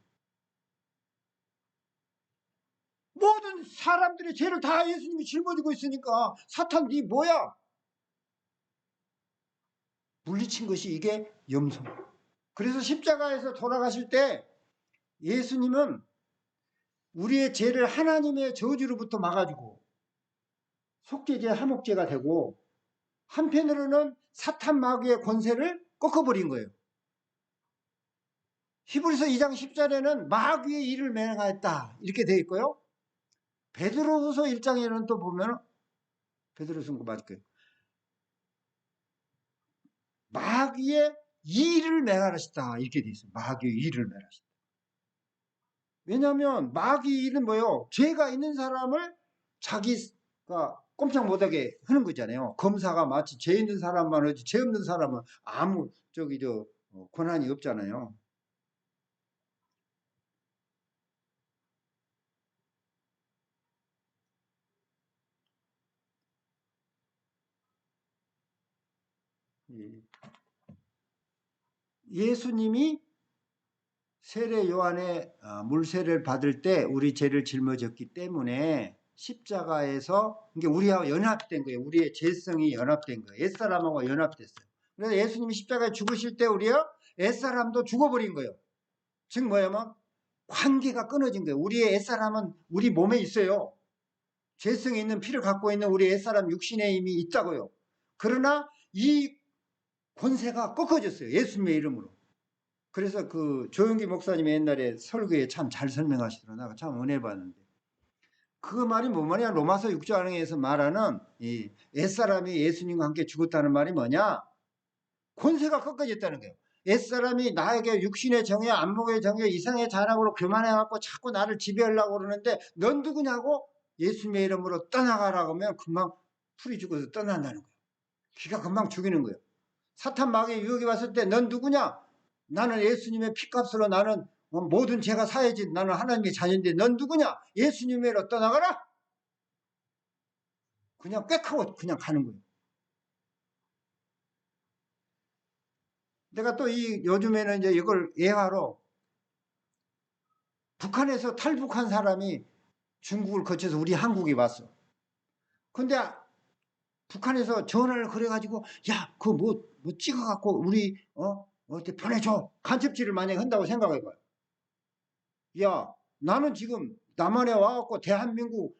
모든 사람들의 죄를 다 예수님이 짊어지고 있으니까 사탄 네 뭐야? 물리친 것이 이게 염소. 그래서 십자가에서 돌아가실 때 예수님은 우리의 죄를 하나님의 저주로부터 막아주고 속죄제 화목제가 되고 한편으로는 사탄 마귀의 권세를 꺾어버린 거예요. 히브리서 2장 10절에는 마귀의 일을 맹하였다 이렇게 되어 있고요. 베드로후서 1장에는 또 보면 베드로후서 거 맞을 거예요. 마귀의 일을 맹하시다 이렇게 되어 있어요. 마귀의 일을 맹하시다. 왜냐하면 마귀의 일은 뭐예요? 죄가 있는 사람을 자기가 꼼짝 못하게 하는 거잖아요. 검사가 마치 죄 있는 사람만 하지 죄 없는 사람은 아무 권한이 없잖아요. 예수님이 세례 요한의 물세례를 받을 때 우리 죄를 짊어졌기 때문에 십자가에서 이게 우리하고 연합된 거예요. 우리의 죄성이 연합된 거예요. 옛사람하고 연합됐어요. 그래서 예수님이 십자가에 죽으실 때 우리요 옛사람도 죽어버린 거예요. 즉 뭐냐면 관계가 끊어진 거예요. 우리의 옛사람은 우리 몸에 있어요. 죄성이 있는 피를 갖고 있는 우리 옛사람 육신의 힘이 있다고요. 그러나 이 권세가 꺾어졌어요. 예수님의 이름으로. 그래서 그 조용기 목사님이 옛날에 설교에 참 잘 설명하시더라고요. 참 은혜 받는데. 그 말이 뭔 말이야? 로마서 6장에서 말하는 이 옛사람이 예수님과 함께 죽었다는 말이 뭐냐? 권세가 꺾어졌다는 거예요. 옛사람이 나에게 육신의 정욕, 안목의 정욕, 이상의 자랑으로 교만해갖고 자꾸 나를 지배하려고 그러는데 넌 누구냐고 예수님의 이름으로 떠나가라고 하면 금방 풀이 죽어서 떠난다는 거예요. 기가 금방 죽이는 거예요. 사탄 마귀의 유혹이 왔을 때 넌 누구냐? 나는 예수님의 피값으로 나는 모든 죄가 사해지 나는 하나님의 자녀인데 넌 누구냐? 예수님으로 떠나가라. 그냥 꽥하고 그냥 가는 거예요. 내가 또 요즘에는 이제 이걸 예화로 북한에서 탈북한 사람이 중국을 거쳐서 우리 한국에 왔어. 근데 북한에서 전화를 그래가지고 야, 그거 뭐 찍어갖고 우리 어디 보내줘. 간첩질을 만약에 한다고 생각해봐요. 야, 나는 지금 남한에 와갖고 대한민국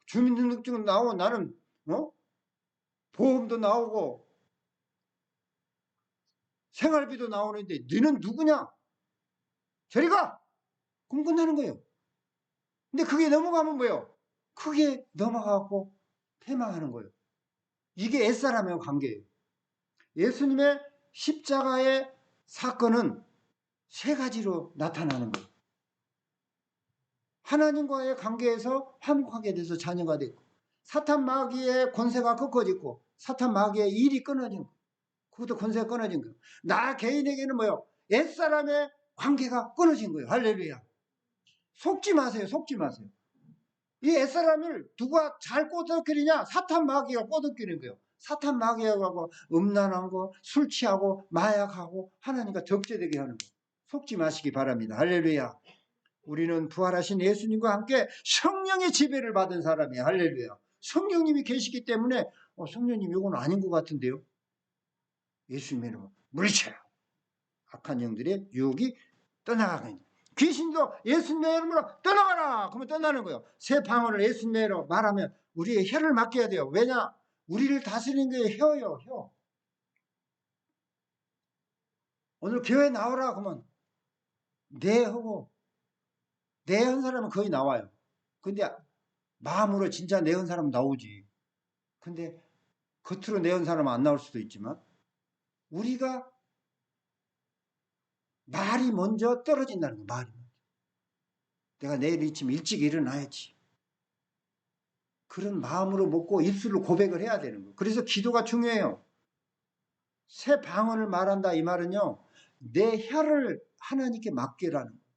주민등록증 나오고 나는 보험도 나오고 생활비도 나오는데 너는 누구냐? 저리 가! 그럼 끝나는 거예요. 근데 그게 넘어가면 뭐예요? 크게 넘어가고 패망하는 거예요. 이게 옛사람의 관계예요. 예수님의 십자가의 사건은 세 가지로 나타나는 거예요. 하나님과의 관계에서 화목하게 돼서 자녀가 됐고 사탄 마귀의 권세가 꺾어졌고 사탄 마귀의 일이 끊어진 거예요. 그것도 권세가 끊어진 거예요. 나 개인에게는 뭐예요? 옛사람의 관계가 끊어진 거예요. 할렐루야. 속지 마세요. 속지 마세요. 이 옛사람을 누가 잘 꼬드기느냐? 사탄 마귀가 꼬드기는 거예요. 사탄 마귀하고 음란한 거, 술 취하고 마약하고 하나님과 적재되게 하는 거. 속지 마시기 바랍니다. 할렐루야. 우리는 부활하신 예수님과 함께 성령의 지배를 받은 사람이에요. 할렐루야. 성령님이 계시기 때문에 성령님 이건 아닌 것 같은데요. 예수님의 이름으로 물리쳐요. 악한 영들의 유혹이 떠나가는 귀신도 예수님의 이름으로 떠나가라. 그러면 떠나는 거예요. 새 방언을 예수님의 이름으로 말하면 우리의 혀를 맡겨야 돼요. 왜냐? 우리를 다스리는 게 혀예요. 혀. 오늘 교회 나오라 그러면 네 하고 네 한 사람은 거의 나와요. 근데 마음으로 진짜 네 한 사람은 나오지. 근데 겉으로 네 한 사람은 안 나올 수도 있지만 우리가 말이 먼저 떨어진다는 거예요. 말이 먼저. 내가 내일 이쯤 일찍 일어나야지. 그런 마음으로 먹고 입술로 고백을 해야 되는 거예요. 그래서 기도가 중요해요. 새 방언을 말한다 이 말은요. 내 혀를 하나님께 맡기라는 거예요.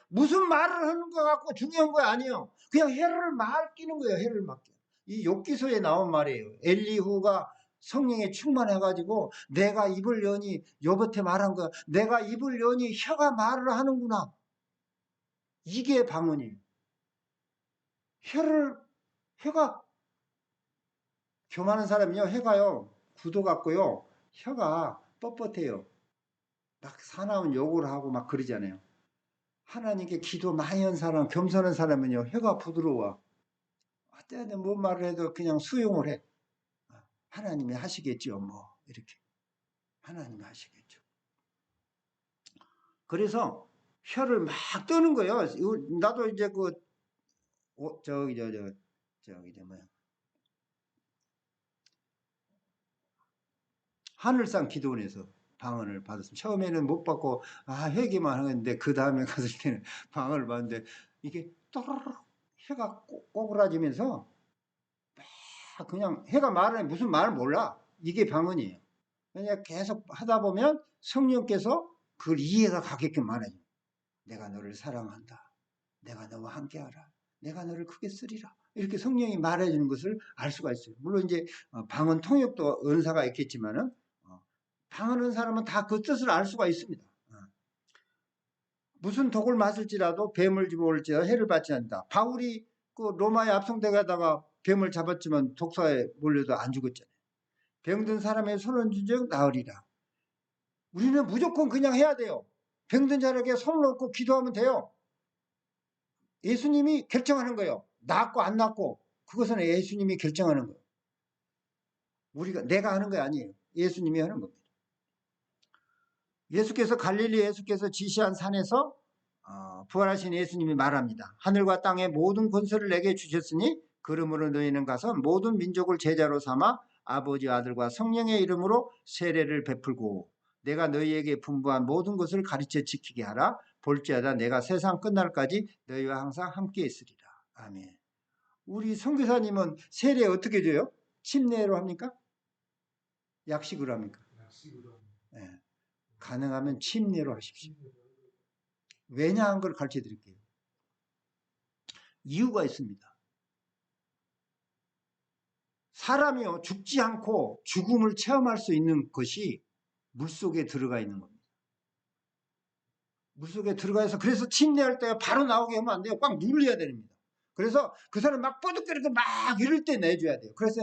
무슨 말을 하는 것 같고 중요한 거 아니에요. 그냥 혀를 맡기는 거예요. 혀를 맡겨. 이 욥기서에 나온 말이에요. 엘리후가 성령에 충만해가지고 내가 입을 여니 욥한테 말한 거야. 내가 입을 여니 혀가 말을 하는구나. 이게 방언이에요. 혀가 교만한 사람이요. 혀가요. 구도 같고요. 혀가 뻣뻣해요. 막 사나운 욕을 하고 막 그러잖아요. 하나님께 기도 많이 한 사람, 겸손한 사람은요, 혀가 부드러워. 어때는 뭔 말을 해도 그냥 수용을 해. 하나님이 하시겠죠, 뭐. 이렇게. 하나님이 하시겠죠. 그래서 혀를 막 떠는 거예요. 나도 이제 뭐야. 하늘상 기도원에서 방언을 받았습니다. 처음에는 못 받고, 회개만 하는데, 그 다음에 갔을 때는 방언을 받는데, 이게 또르르 혀가 꼬부라지면서, 그냥 혀가 말하는 무슨 말을 몰라. 이게 방언이에요. 그냥 계속 하다 보면 성령께서 그걸 이해가 가게끔 말해요. 내가 너를 사랑한다. 내가 너와 함께하라. 내가 너를 크게 쓰리라. 이렇게 성령이 말해주는 것을 알 수가 있어요. 물론 이제 방언 통역도 은사가 있겠지만은 방언하는 사람은 다 그 뜻을 알 수가 있습니다. 무슨 독을 맞을지라도 뱀을 집어올지라도 해를 받지 않는다. 바울이 그 로마에 압송돼 가다가 뱀을 잡았지만 독사에 몰려도 안 죽었잖아요. 병든 사람의 손을 쥔즉 나으리라. 우리는 무조건 그냥 해야 돼요. 병든 자에게 손을 얹고 기도하면 돼요. 예수님이 결정하는 거예요. 낫고 안 낫고 그것은 예수님이 결정하는 거예요. 내가 하는 거 아니에요. 예수님이 하는 겁니다. 갈릴리 예수께서 지시한 산에서 부활하신 예수님이 말합니다. 하늘과 땅의 모든 권세를 내게 주셨으니 그러므로 너희는 가서 모든 민족을 제자로 삼아 아버지 아들과 성령의 이름으로 세례를 베풀고 내가 너희에게 분부한 모든 것을 가르쳐 지키게 하라. 볼지어다 내가 세상 끝날까지 너희와 항상 함께 있으리라. 아멘. 우리 선교사님은 세례 어떻게 줘요? 침례로 합니까? 약식으로 합니까? 약식으로. 네. 가능하면 침례로 하십시오. 왜냐 한 걸 가르쳐 드릴게요. 이유가 있습니다. 사람이요, 죽지 않고 죽음을 체험할 수 있는 것이 물속에 들어가 있는 겁니다. 물속에 들어가서 그래서 침례할 때 바로 나오게 하면 안 돼요. 꽉 눌러야 됩니다. 그래서 그 사람 막 뽀득거리고 막 이럴 때 내줘야 돼요. 그래서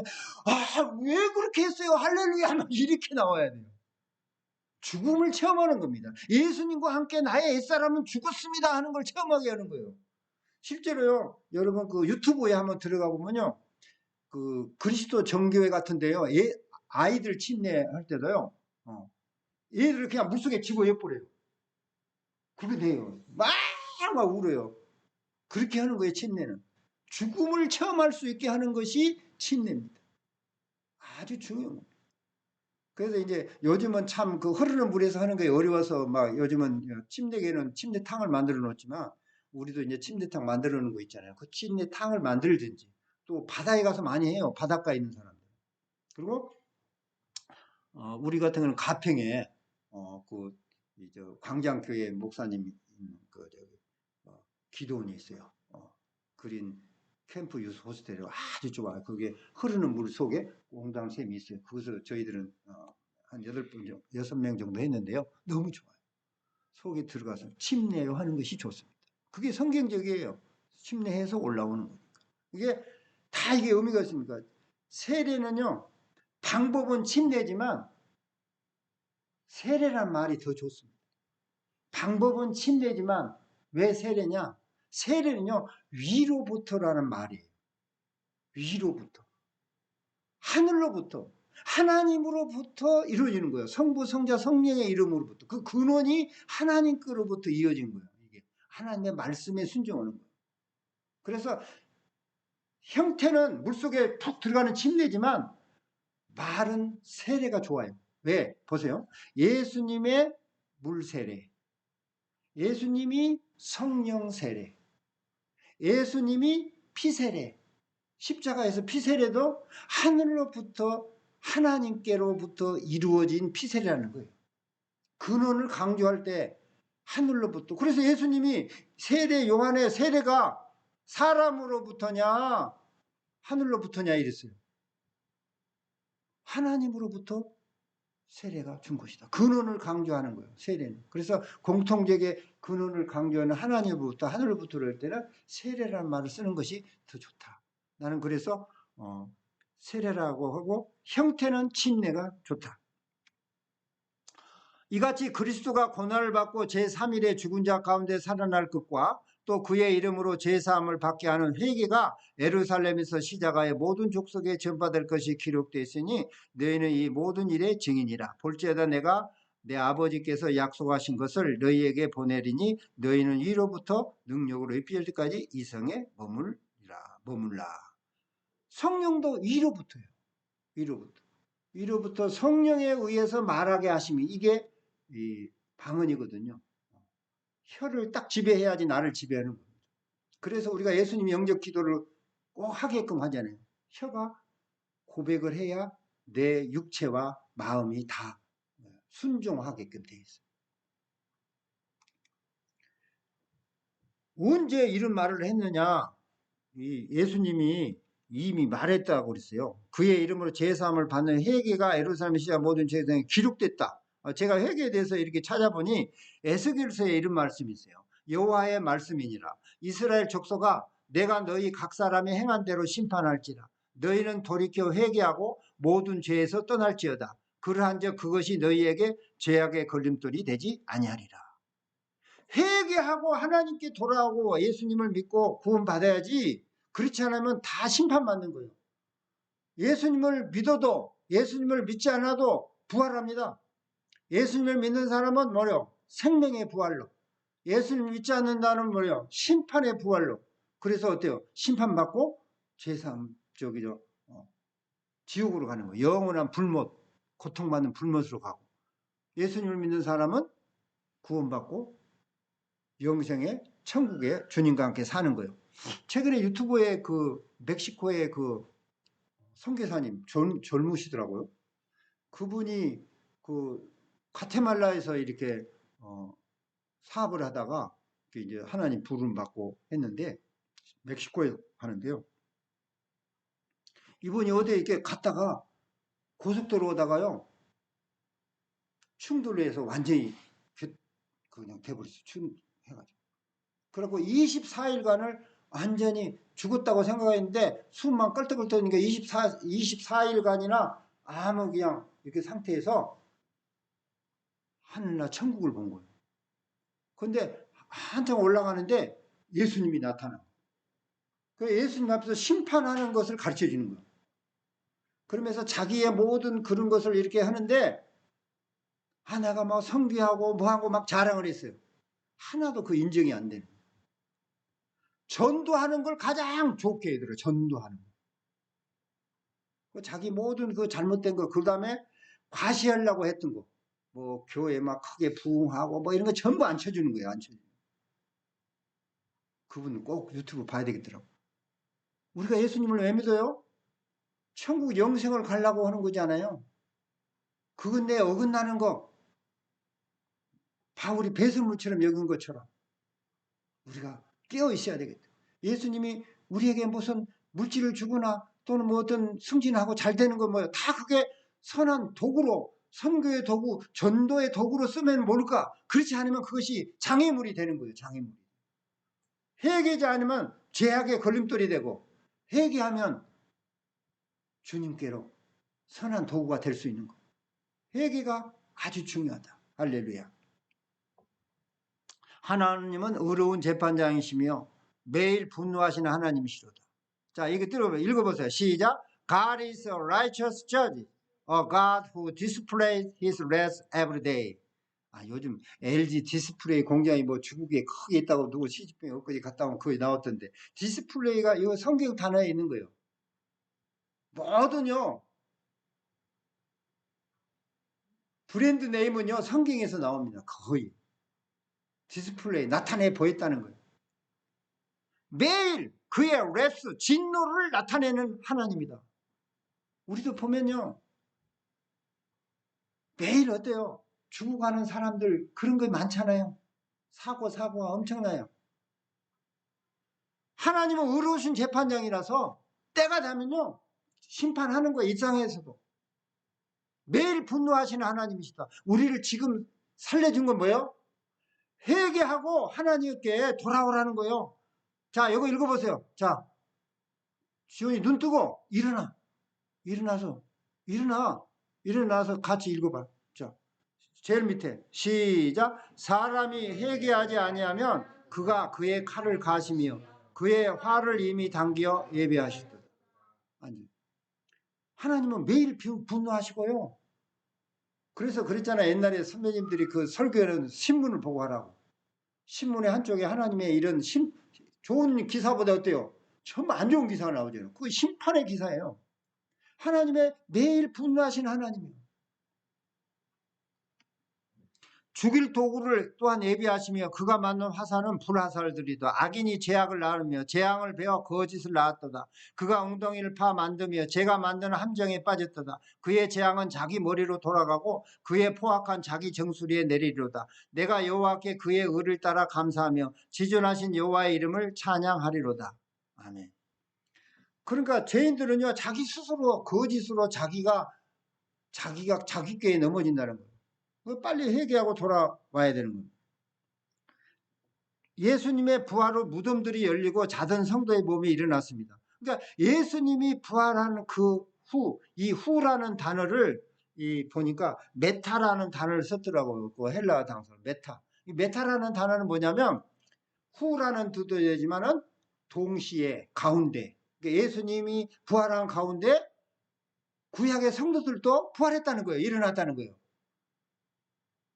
왜 그렇게 했어요? 할렐루야 하면 이렇게 나와야 돼요. 죽음을 체험하는 겁니다. 예수님과 함께 나의 옛사람은 죽었습니다 하는 걸 체험하게 하는 거예요. 실제로요, 여러분 그 유튜브에 한번 들어가 보면요, 그 그리스도 정교회 같은데요, 아이들 침례할 때도요, 얘들을 그냥 물속에 집어넣어버려요. 그게 돼요. 막 울어요. 그렇게 하는 거예요, 침례는. 죽음을 체험할 수 있게 하는 것이 침례입니다. 아주 중요한 겁니다. 그래서 이제 요즘은 참 그 흐르는 물에서 하는 게 어려워서 막 요즘은 침례계는 침례탕을 만들어 놓지만 우리도 이제 침례탕 만들어 놓은 거 있잖아요. 그 침례탕을 만들든지 또 바다에 가서 많이 해요. 바닷가에 있는 사람들. 그리고 우리 같은 경우는 가평에 광장교회 목사님 기도원이 있어요. 그린 캠프 유스 호스텔이 아주 좋아요. 그게 흐르는 물 속에 옹당샘이 있어요. 거기서 저희들은 한 8분, 6명 정도 했는데요. 너무 좋아요. 속에 들어가서 침례하는 것이 좋습니다. 그게 성경적이에요. 침례해서 올라오는 거니까. 이게 다 이게 의미가 있습니까? 세례는요, 방법은 침례지만 세례란 말이 더 좋습니다. 방법은 침례지만 왜 세례냐? 세례는요, 위로부터라는 말이에요. 위로부터. 하늘로부터. 하나님으로부터 이루어지는 거예요. 성부, 성자, 성령의 이름으로부터. 그 근원이 하나님께로부터 이어진 거예요. 이게 하나님의 말씀에 순종하는 거예요. 그래서 형태는 물속에 푹 들어가는 침례지만 말은 세례가 좋아요. 왜? 보세요. 예수님의 물세례, 예수님이 성령 세례, 예수님이 피세례, 십자가에서 피세례도 하늘로부터 하나님께로부터 이루어진 피세례라는 거예요. 근원을 강조할 때 하늘로부터. 그래서 예수님이 세례, 요한의 세례가 사람으로부터냐 하늘로부터냐 이랬어요. 하나님으로부터 세례가 준 것이다. 근원을 강조하는 거예요. 세례는. 그래서 공통적인 근원을 강조하는 하나님으로부터 하늘로부터 할 때는 세례라는 말을 쓰는 것이 더 좋다. 나는 그래서 세례라고 하고 형태는 침례가 좋다. 이같이 그리스도가 고난을 받고 제3일에 죽은 자 가운데 살아날 것과 또 그의 이름으로 제사함을 받게 하는 회개가 예루살렘에서 시작하여 모든 족속에 전파될 것이 기록되어 있으니 너희는 이 모든 일의 증인이라. 볼지어다 내가 내 아버지께서 약속하신 것을 너희에게 보내리니 너희는 위로부터 능력으로 입힐 때까지 이 성에 머물라. 성령도 위로부터요. 위로부터 성령에 의해서 말하게 하심이 이게 이 방언이거든요. 혀를 딱 지배해야지 나를 지배하는 겁니다. 그래서 우리가 예수님 영접 기도를 꼭 하게끔 하잖아요. 혀가 고백을 해야 내 육체와 마음이 다 순종하게끔 돼 있어요. 언제 이런 말을 했느냐? 예수님이 이미 말했다고 그랬어요. 그의 이름으로 제사함을 받는 회개가 예루살렘 시작 모든 제사장에 기록됐다. 제가 회개에 대해서 이렇게 찾아보니 에스겔서에 이런 말씀이 있어요. 여호와의 말씀이니라. 이스라엘 족속아 내가 너희 각 사람이 행한 대로 심판할지라. 너희는 돌이켜 회개하고 모든 죄에서 떠날지어다. 그러한즉 그것이 너희에게 죄악의 걸림돌이 되지 아니하리라. 회개하고 하나님께 돌아오고 예수님을 믿고 구원받아야지. 그렇지 않으면 다 심판받는 거예요. 예수님을 믿어도 예수님을 믿지 않아도 부활합니다. 예수님을 믿는 사람은 뭐요? 생명의 부활로. 예수님을 믿지 않는다는 뭐요? 심판의 부활로. 그래서 어때요? 심판받고 죄사함 지옥으로 가는 거예요. 영원한 불못, 고통받는 불못으로 가고. 예수님을 믿는 사람은 구원받고 영생의 천국에 주님과 함께 사는 거예요. 최근에 유튜브에 멕시코의 선교사님 젊으시더라고요. 그분이 과테말라에서 이렇게 사업을 하다가 이제 하나님 부름 받고 했는데 멕시코에 하는데요. 이분이 어디에 이렇게 갔다가 고속도로 오다가요 충돌로 해서 완전히 그냥 돼버렸어요. 해가지고. 그리고 24일간을 완전히 죽었다고 생각했는데 숨만 껄떡껄떡하니까 24일간이나 아무 그냥 이렇게 상태에서 하늘나 천국을 본 거예요. 그런데 한참 올라가는데 예수님이 나타나. 그 예수님 앞에서 심판하는 것을 가르쳐 주는 거예요. 그러면서 자기의 모든 그런 것을 이렇게 하는데 내가 막 선교하고 뭐하고 막 자랑을 했어요. 하나도 그 인정이 안 되는 거예요. 전도하는 걸 가장 좋게 해들어요. 전도하는 거. 자기 모든 그 잘못된 거, 그 다음에 과시하려고 했던 거, 뭐 교회 막 크게 부흥하고 뭐 이런 거 전부 안 쳐주는 거예요. 안 쳐주는 거예요. 그분은 꼭 유튜브 봐야 되겠더라고. 우리가 예수님을 왜 믿어요? 천국 영생을 가려고 하는 거잖아요. 그건 내 어긋나는 거, 바울이 배설물처럼 여긴 것처럼 우리가 깨어 있어야 되겠다. 예수님이 우리에게 무슨 물질을 주거나 또는 뭐 어떤 승진하고 잘 되는 거 뭐야 다 그게 선한 도구로 선교의 도구, 전도의 도구로 쓰면 모를까? 그렇지 않으면 그것이 장애물이 되는 거예요. 장애물이. 회개하지 않으면 죄악의 걸림돌이 되고 회개하면 주님께로 선한 도구가 될 수 있는 거예요. 회개가 아주 중요하다. 할렐루야. 하나님은 의로운 재판장이시며 매일 분노하시는 하나님이시로다. 자, 이거 읽어보세요. 시작. God is a righteous judge, a God who displays his wrath every day. 요즘 LG 디스플레이 공장이 뭐 중국에 크게 있다고 누구 시집병에 엊그제 갔다 오면 거기 나왔던데 디스플레이가 이거 성경 단어에 있는 거예요. 뭐든요. 브랜드 네임은요 성경에서 나옵니다. 거의. 디스플레이 나타내 보였다는 거예요. 매일 그의 랩스 진노를 나타내는 하나님이다. 우리도 보면요 매일 어때요? 죽어가는 사람들 그런 거 많잖아요. 사고가 엄청나요. 하나님은 의로우신 재판장이라서 때가 되면요 심판하는 거예요. 일상에서도 매일 분노하시는 하나님이시다. 우리를 지금 살려준 건 뭐예요? 회개하고 하나님께 돌아오라는 거예요. 자, 이거 읽어보세요. 자, 지원이 눈 뜨고 일어나서 같이 읽어봐. 자, 제일 밑에 시작. 사람이 회개하지 아니하면 그가 그의 칼을 가시며 그의 화를 이미 당겨 예비하시도다. 아니, 하나님은 매일 분노하시고요. 그래서 그랬잖아요. 옛날에 선배님들이 그 설교는 신문을 보고 하라고. 신문의 한쪽에 하나님의 이런 좋은 기사보다 어때요? 전부 안 좋은 기사가 나오잖아요. 그거 심판의 기사예요. 하나님의 매일 분노하신 하나님이에요. 죽일 도구를 또한 예비하시며 그가 만든 화살은 불화살들이다. 악인이 죄악을 낳으며 재앙을 베어 거짓을 낳았도다. 그가 웅덩이를 파 만드며 제가 만드는 함정에 빠졌도다. 그의 재앙은 자기 머리로 돌아가고 그의 포악한 자기 정수리에 내리리로다. 내가 여호와께 그의 의를 따라 감사하며 지존하신 여호와의 이름을 찬양하리로다. 아멘. 그러니까 죄인들은요, 자기 스스로 거짓으로 자기가 자기 꾀에 넘어진다는 거예요. 빨리 회개하고 돌아와야 되는 겁니다. 예수님의 부활로 무덤들이 열리고 자던 성도의 몸이 일어났습니다. 그러니까 예수님이 부활한 그 후, 이 후라는 단어를 보니까 메타라는 단어를 썼더라고요. 그 헬라어 단어 메타. 이 메타라는 단어는 뭐냐면 후라는 뜻도 되지만은 동시에 가운데. 그러니까 예수님이 부활한 가운데 구약의 성도들도 부활했다는 거예요. 일어났다는 거예요.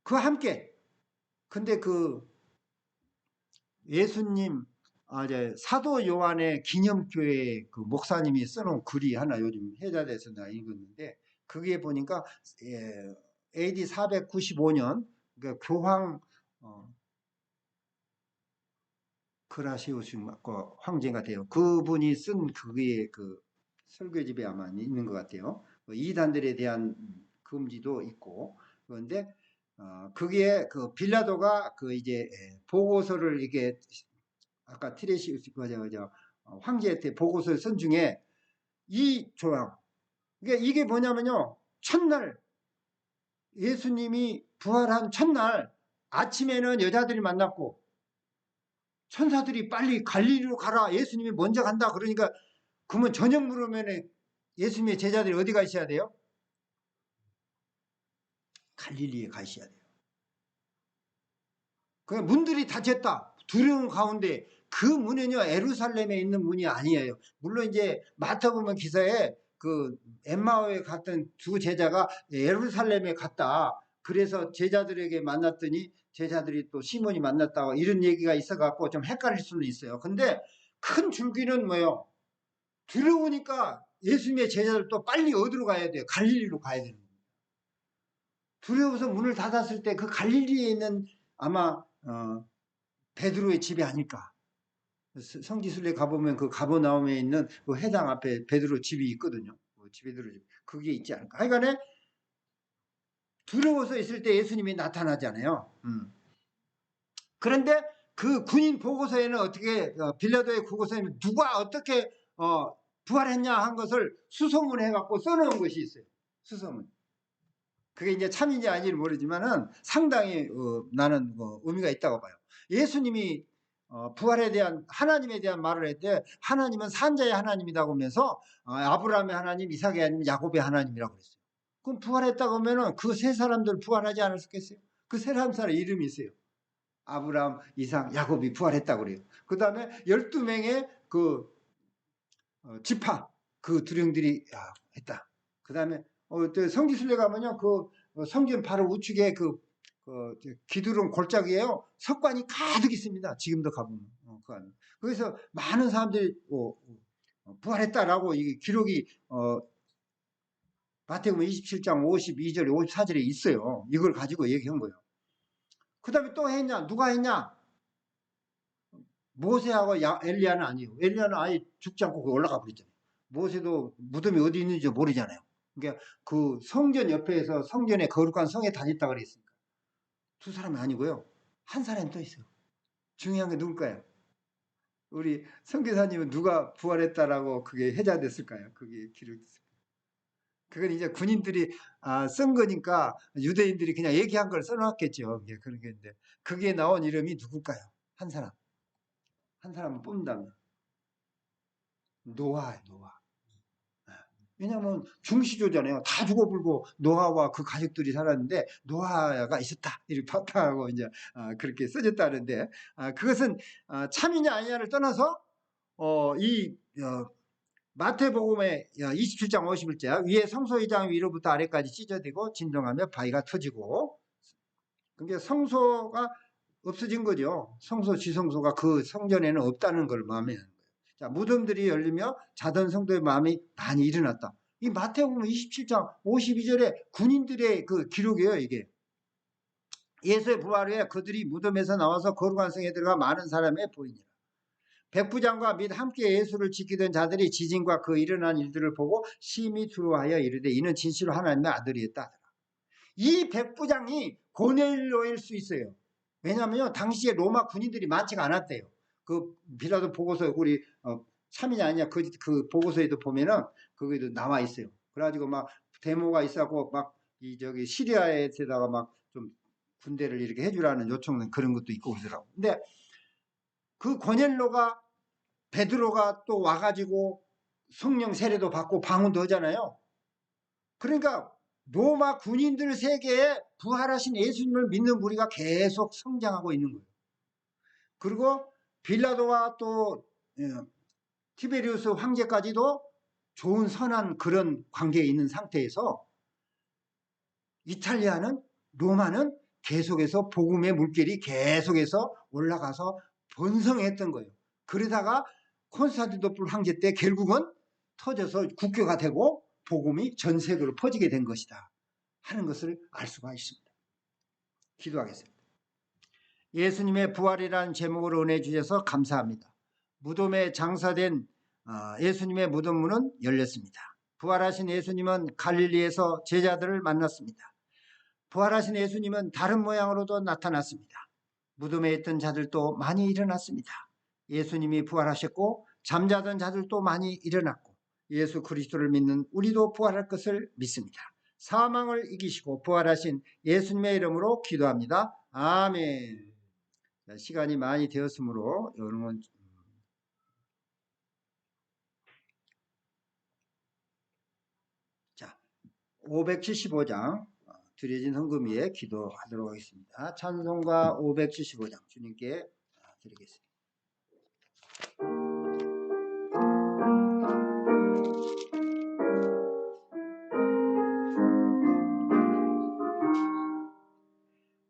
그와 함께. 근데 그 예수님, 사도 요한의 기념교회 그 목사님이 써놓은 글이 하나 요즘 해자돼서 나 읽었는데, 그게 보니까 AD 495년 그러니까 교황 그라시우스 황제가 돼요. 그분이 쓴 그게 그 설교집에 아마 있는 것 같아요. 이단들에 대한 금지도 있고. 그런데 그게 그 빌라도가 그 이제 보고서를 이게 아까 티레시우스 황제한테 보고서를 쓴 중에 이 조항. 이게 뭐냐면요. 첫날 예수님이 부활한 첫날 아침에는 여자들이 만났고 천사들이 빨리 갈릴리로 가라. 예수님이 먼저 간다. 그러니까 그러면 저녁 물으면 예수님의 제자들이 어디 가셔야 돼요? 갈릴리에 가셔야 돼요. 그 문들이 닫혔다. 두려운 가운데 그 문은요 예루살렘에 있는 문이 아니에요. 물론 이제 마태복음 기사에 그 엠마오에 갔던 두 제자가 예루살렘에 갔다. 그래서 제자들에게 만났더니 제자들이 또 시몬이 만났다고 이런 얘기가 있어갖고 좀 헷갈릴 수는 있어요. 근데 큰 줄기는 뭐예요? 두려우니까 예수님의 제자들 또 빨리 어디로 가야 돼요? 갈릴리로 가야 되는 거예요. 두려워서 문을 닫았을 때 그 갈릴리에 있는 아마 베드로의 집이 아닐까. 성지순례 가보면 그 가버나움에 있는 그 회당 앞에 베드로 집이 있거든요. 베드로 집. 그게 있지 않을까. 하여간에 두려워서 있을 때 예수님이 나타나잖아요. 그런데 그 군인 보고서에는 어떻게 빌라도의 보고서에는 누가 어떻게 부활했냐 한 것을 수소문해 갖고 써놓은 것이 있어요. 수소문. 그게 이제 참인지 아닌지 모르지만은 상당히 나는 의미가 있다고 봐요. 예수님이 부활에 대한 하나님에 대한 말을 할 때 하나님은 산자의 하나님이라고 하면서 아브라함의 하나님, 이삭의 하나님, 야곱의 하나님이라고 그랬어요. 그럼 부활했다고 하면은 그 세 사람들 부활하지 않았겠어요? 그 세 사람 이름이 있어요. 아브라함, 이삭, 야곱이 부활했다고 그래요. 그 다음에 12명의 그 지파 그 두령들이 했다. 그 다음에 성지순례 가면요 그 성전 바로 우측에 그 기둥 골짜기에요 석관이 가득 있습니다. 지금도 가보면 그 안에. 그래서 많은 사람들이 부활했다라고 이 기록이 마태복음 27장 52절에 54절에 있어요. 이걸 가지고 얘기한 거예요. 그 다음에 또 했냐? 누가 했냐? 모세하고 엘리야는 아니에요. 엘리야는 아예 죽지 않고 올라가 버렸잖아요. 모세도 무덤이 어디 있는지 모르잖아요. 그러니까 그 성전 옆에서 성전에 거룩한 성에 다녔다 그랬으니까 두 사람이 아니고요. 한 사람이 또 있어요. 중요한 게 누굴까요? 우리 선교사님은 누가 부활했다라고 그게 해자됐을까요? 그게 기록됐을까요? 그건 이제 군인들이 쓴 거니까 유대인들이 그냥 얘기한 걸 써놨겠죠. 그런 게 있는데 그게 나온 이름이 누굴까요? 한 사람. 한 사람을 뽑는다면 노아예요. 노아. 왜냐하면 중시조잖아요. 다 죽어불고 노아와 그 가족들이 살았는데 노아가 있었다 이렇게 바탕하고 이제 그렇게 써졌다는데 그것은 참이냐 아니냐를 떠나서 이 마태복음의 27장 50일째 위에 성소의장 위로부터 아래까지 찢어지고 진동하며 바위가 터지고 그게 성소가 없어진 거죠. 성소 지성소가 그 성전에는 없다는 걸 마음에 하는 거예요. 자, 무덤들이 열리며 자던 성도의 마음이 많이 일어났다. 이 마태복음 27장 52절에 군인들의 그 기록이에요, 이게. 예수의 부활 후에 그들이 무덤에서 나와서 거룩한 성에 들어가 많은 사람의 보이니라. 백부장과 및 함께 예수를 지키던 자들이 지진과 그 일어난 일들을 보고 심히 두려워하여 이르되 이는 진실로 하나님의 아들이었다 하더라. 이 백부장이 고넬료일 수 있어요. 왜냐하면 당시에 로마 군인들이 많지가 않았대요. 그 빌라도 보고서 우리 참이냐 아니냐 그 보고서에도 보면은 거기도 나와 있어요. 그래가지고 막 데모가 있었고 막 이 저기 시리아에다가 막 좀 군대를 이렇게 해주라는 요청은 그런 것도 있고 그러더라고. 근데 그 고넬료가 베드로가 또 와가지고 성령 세례도 받고 방언도 하잖아요. 그러니까 로마 군인들 세계에 부활하신 예수님을 믿는 무리가 계속 성장하고 있는 거예요. 그리고 빌라도와 또 티베리우스 황제까지도 좋은 선한 그런 관계에 있는 상태에서 이탈리아는 로마는 계속해서 복음의 물결이 계속해서 올라가서 번성했던 거예요. 그러다가 콘스탄티노플 황제 때 결국은 터져서 국교가 되고 복음이 전 세계로 퍼지게 된 것이다 하는 것을 알 수가 있습니다. 기도하겠습니다. 예수님의 부활이라는 제목으로 은혜 주셔서 감사합니다. 무덤에 장사된 예수님의 무덤 문은 열렸습니다. 부활하신 예수님은 갈릴리에서 제자들을 만났습니다. 부활하신 예수님은 다른 모양으로도 나타났습니다. 무덤에 있던 자들도 많이 일어났습니다. 예수님이 부활하셨고 잠자던 자들도 많이 일어났고 예수 그리스도를 믿는 우리도 부활할 것을 믿습니다. 사망을 이기시고 부활하신 예수님의 이름으로 기도합니다. 아멘. 시간이 많이 되었으므로 여러분 자 575장 드려진 헌금 위에 기도하도록 하겠습니다. 찬송가 575장 주님께 드리겠습니다.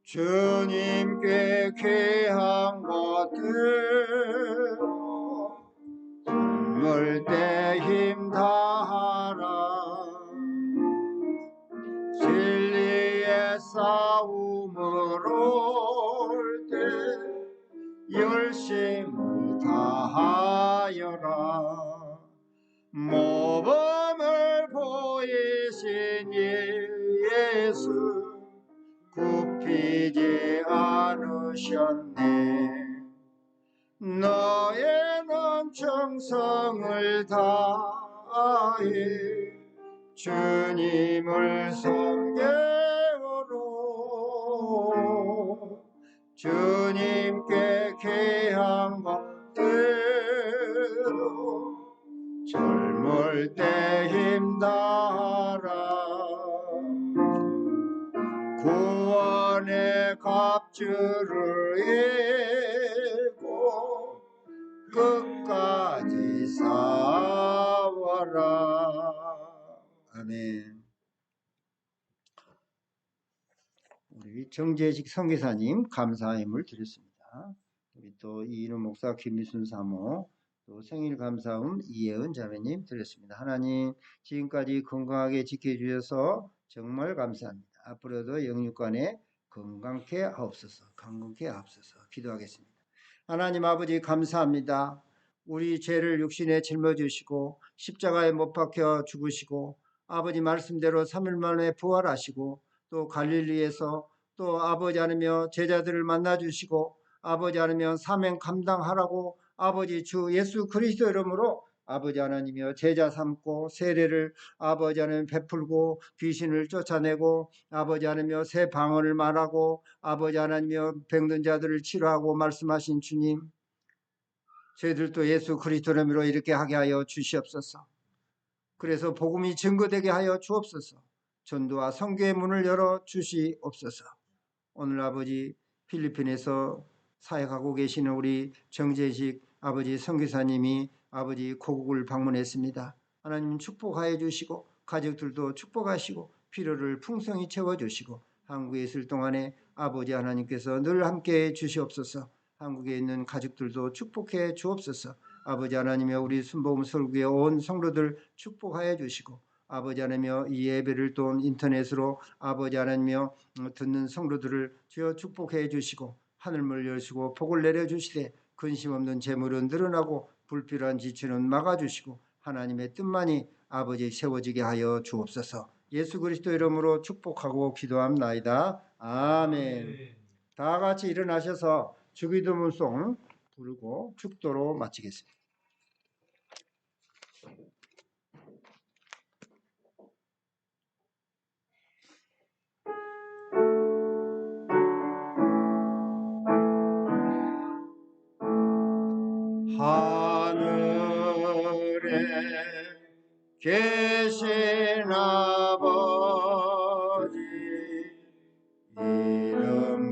주님께 귀한 것들 선물 때 힘 다하라. 진리의 싸움으로 올 때 열심을 다하여라. 모범을 보이신 예수 굽히지 않으셨네. 너에는 정성을 다해 주님을 섬겨오로. 주님께 귀한 것대로 젊을 때 힘다하라. 구원의 갑주를 입고 끝까지 싸워라. 아멘. 우리 정재식 선교사님 감사함을 드렸습니다. 우리 또 이인호 목사, 김미순 사모, 또 생일 감사음 이예은 자매님 드렸습니다. 하나님 지금까지 건강하게 지켜주셔서 정말 감사합니다. 앞으로도 영육간에 건강케 하옵소서. 기도하겠습니다. 하나님 아버지 감사합니다. 우리 죄를 육신에 짊어지시고 십자가에 못 박혀 죽으시고 아버지 말씀대로 3일 만에 부활하시고 또 갈릴리에서 또 아버지 하나며 제자들을 만나주시고 아버지 하나며 사명 감당하라고 아버지 주 예수 그리스도 이름으로 아버지 하나님이여 제자 삼고 세례를 아버지 하나님 베풀고 귀신을 쫓아내고 아버지 하나님이여 새 방언을 말하고 아버지 하나님이여 병든 자들을 치료하고 말씀하신 주님 저희들도 예수 그리스도 이름으로 이렇게 하게 하여 주시옵소서. 그래서 복음이 증거되게 하여 주옵소서. 전도와 선교의 문을 열어 주시옵소서. 오늘 아버지 필리핀에서 사역하고 계시는 우리 정재식 아버지 선교사님이 아버지 고국을 방문했습니다. 하나님 축복하여 주시고 가족들도 축복하시고 필요를 풍성히 채워주시고 한국에 있을 동안에 아버지 하나님께서 늘 함께해 주시옵소서. 한국에 있는 가족들도 축복해 주옵소서. 아버지 하나님여 우리 순복음 설교의 온 성도들 축복하여 주시고 아버지 하나님여 이 예배를 또 인터넷으로 아버지 하나님여 듣는 성도들을 주여 축복해 주시고 하늘문을 여시고 복을 내려주시되 근심 없는 재물은 늘어나고 불필요한 지출은 막아주시고 하나님의 뜻만이 아버지 세워지게 하여 주옵소서. 예수 그리스도 이름으로 축복하고 기도합나이다. 아멘. 다 같이 일어나셔서 주기도문송 부르고 축도로 마치겠습니다. 하늘에 계신 아버지 이름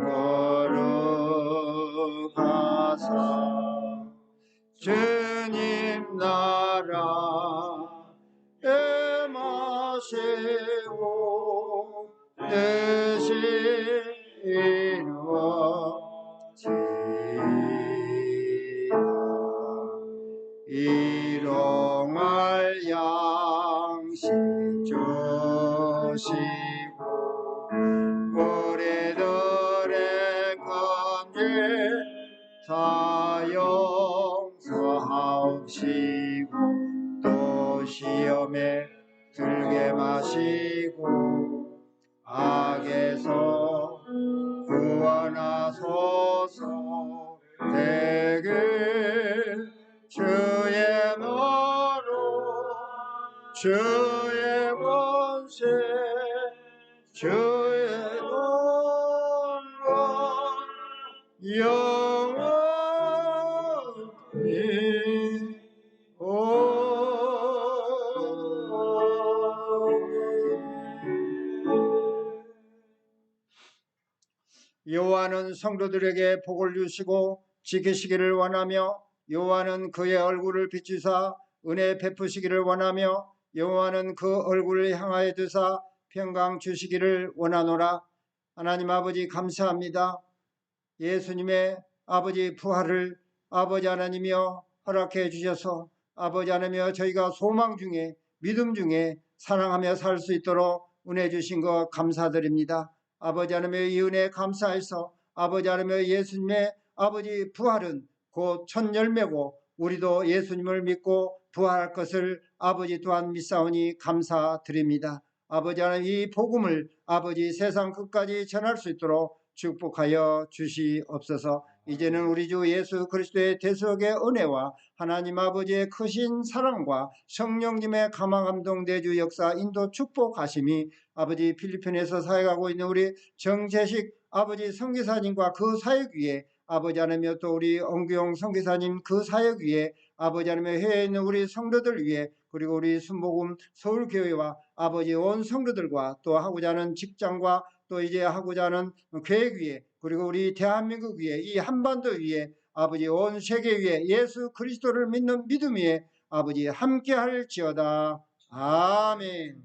거룩하사 주님 나라에 마시고 뜻이 이루어지다 일용할 양식 주시고 우리들의 건지 다 용서하옵시고 또 시험에 들게 마시고 악에서 구원하소서. 대길 주의 너로 주의 권세 주의 영광 영원히 여호와는 성도들에게 복을 주시고 지키시기를 원하며 여호와는 그의 얼굴을 비추사 은혜 베푸시기를 원하며 여호와는 그 얼굴을 향하여 드사 평강 주시기를 원하노라. 하나님 아버지 감사합니다. 예수님의 아버지 부활을 아버지 하나님이여 허락해 주셔서 아버지 하나님이여 저희가 소망 중에 믿음 중에 사랑하며 살 수 있도록 은혜 주신 것 감사드립니다. 아버지 하나님의 이 은혜에 감사해서 아버지 하나님의 예수님의 아버지 부활은 곧 첫 열매고 우리도 예수님을 믿고 부활할 것을 아버지 또한 믿사오니 감사드립니다. 아버지 하나님 이 복음을 아버지 세상 끝까지 전할 수 있도록 축복하여 주시옵소서. 이제는 우리 주 예수 그리스도의 대속의 은혜와 하나님 아버지의 크신 사랑과 성령님의 감화감동 내주 역사 인도 축복하심이 아버지 필리핀에서 사역하고 있는 우리 정재식 아버지 선교사님과 그 사역 위에 아버지 하나님여 또 우리 엄규용 선교사님 그 사역 위에 아버지 하나님여 해외에 있는 우리 성도들 위에 그리고 우리 순복음 서울교회와 아버지 온 성도들과 또 하고자 하는 직장과 또 이제 하고자 하는 계획 위에 그리고 우리 대한민국 위에 이 한반도 위에 아버지 온 세계 위에 예수 그리스도를 믿는 믿음 위에 아버지 함께 할지어다. 아멘.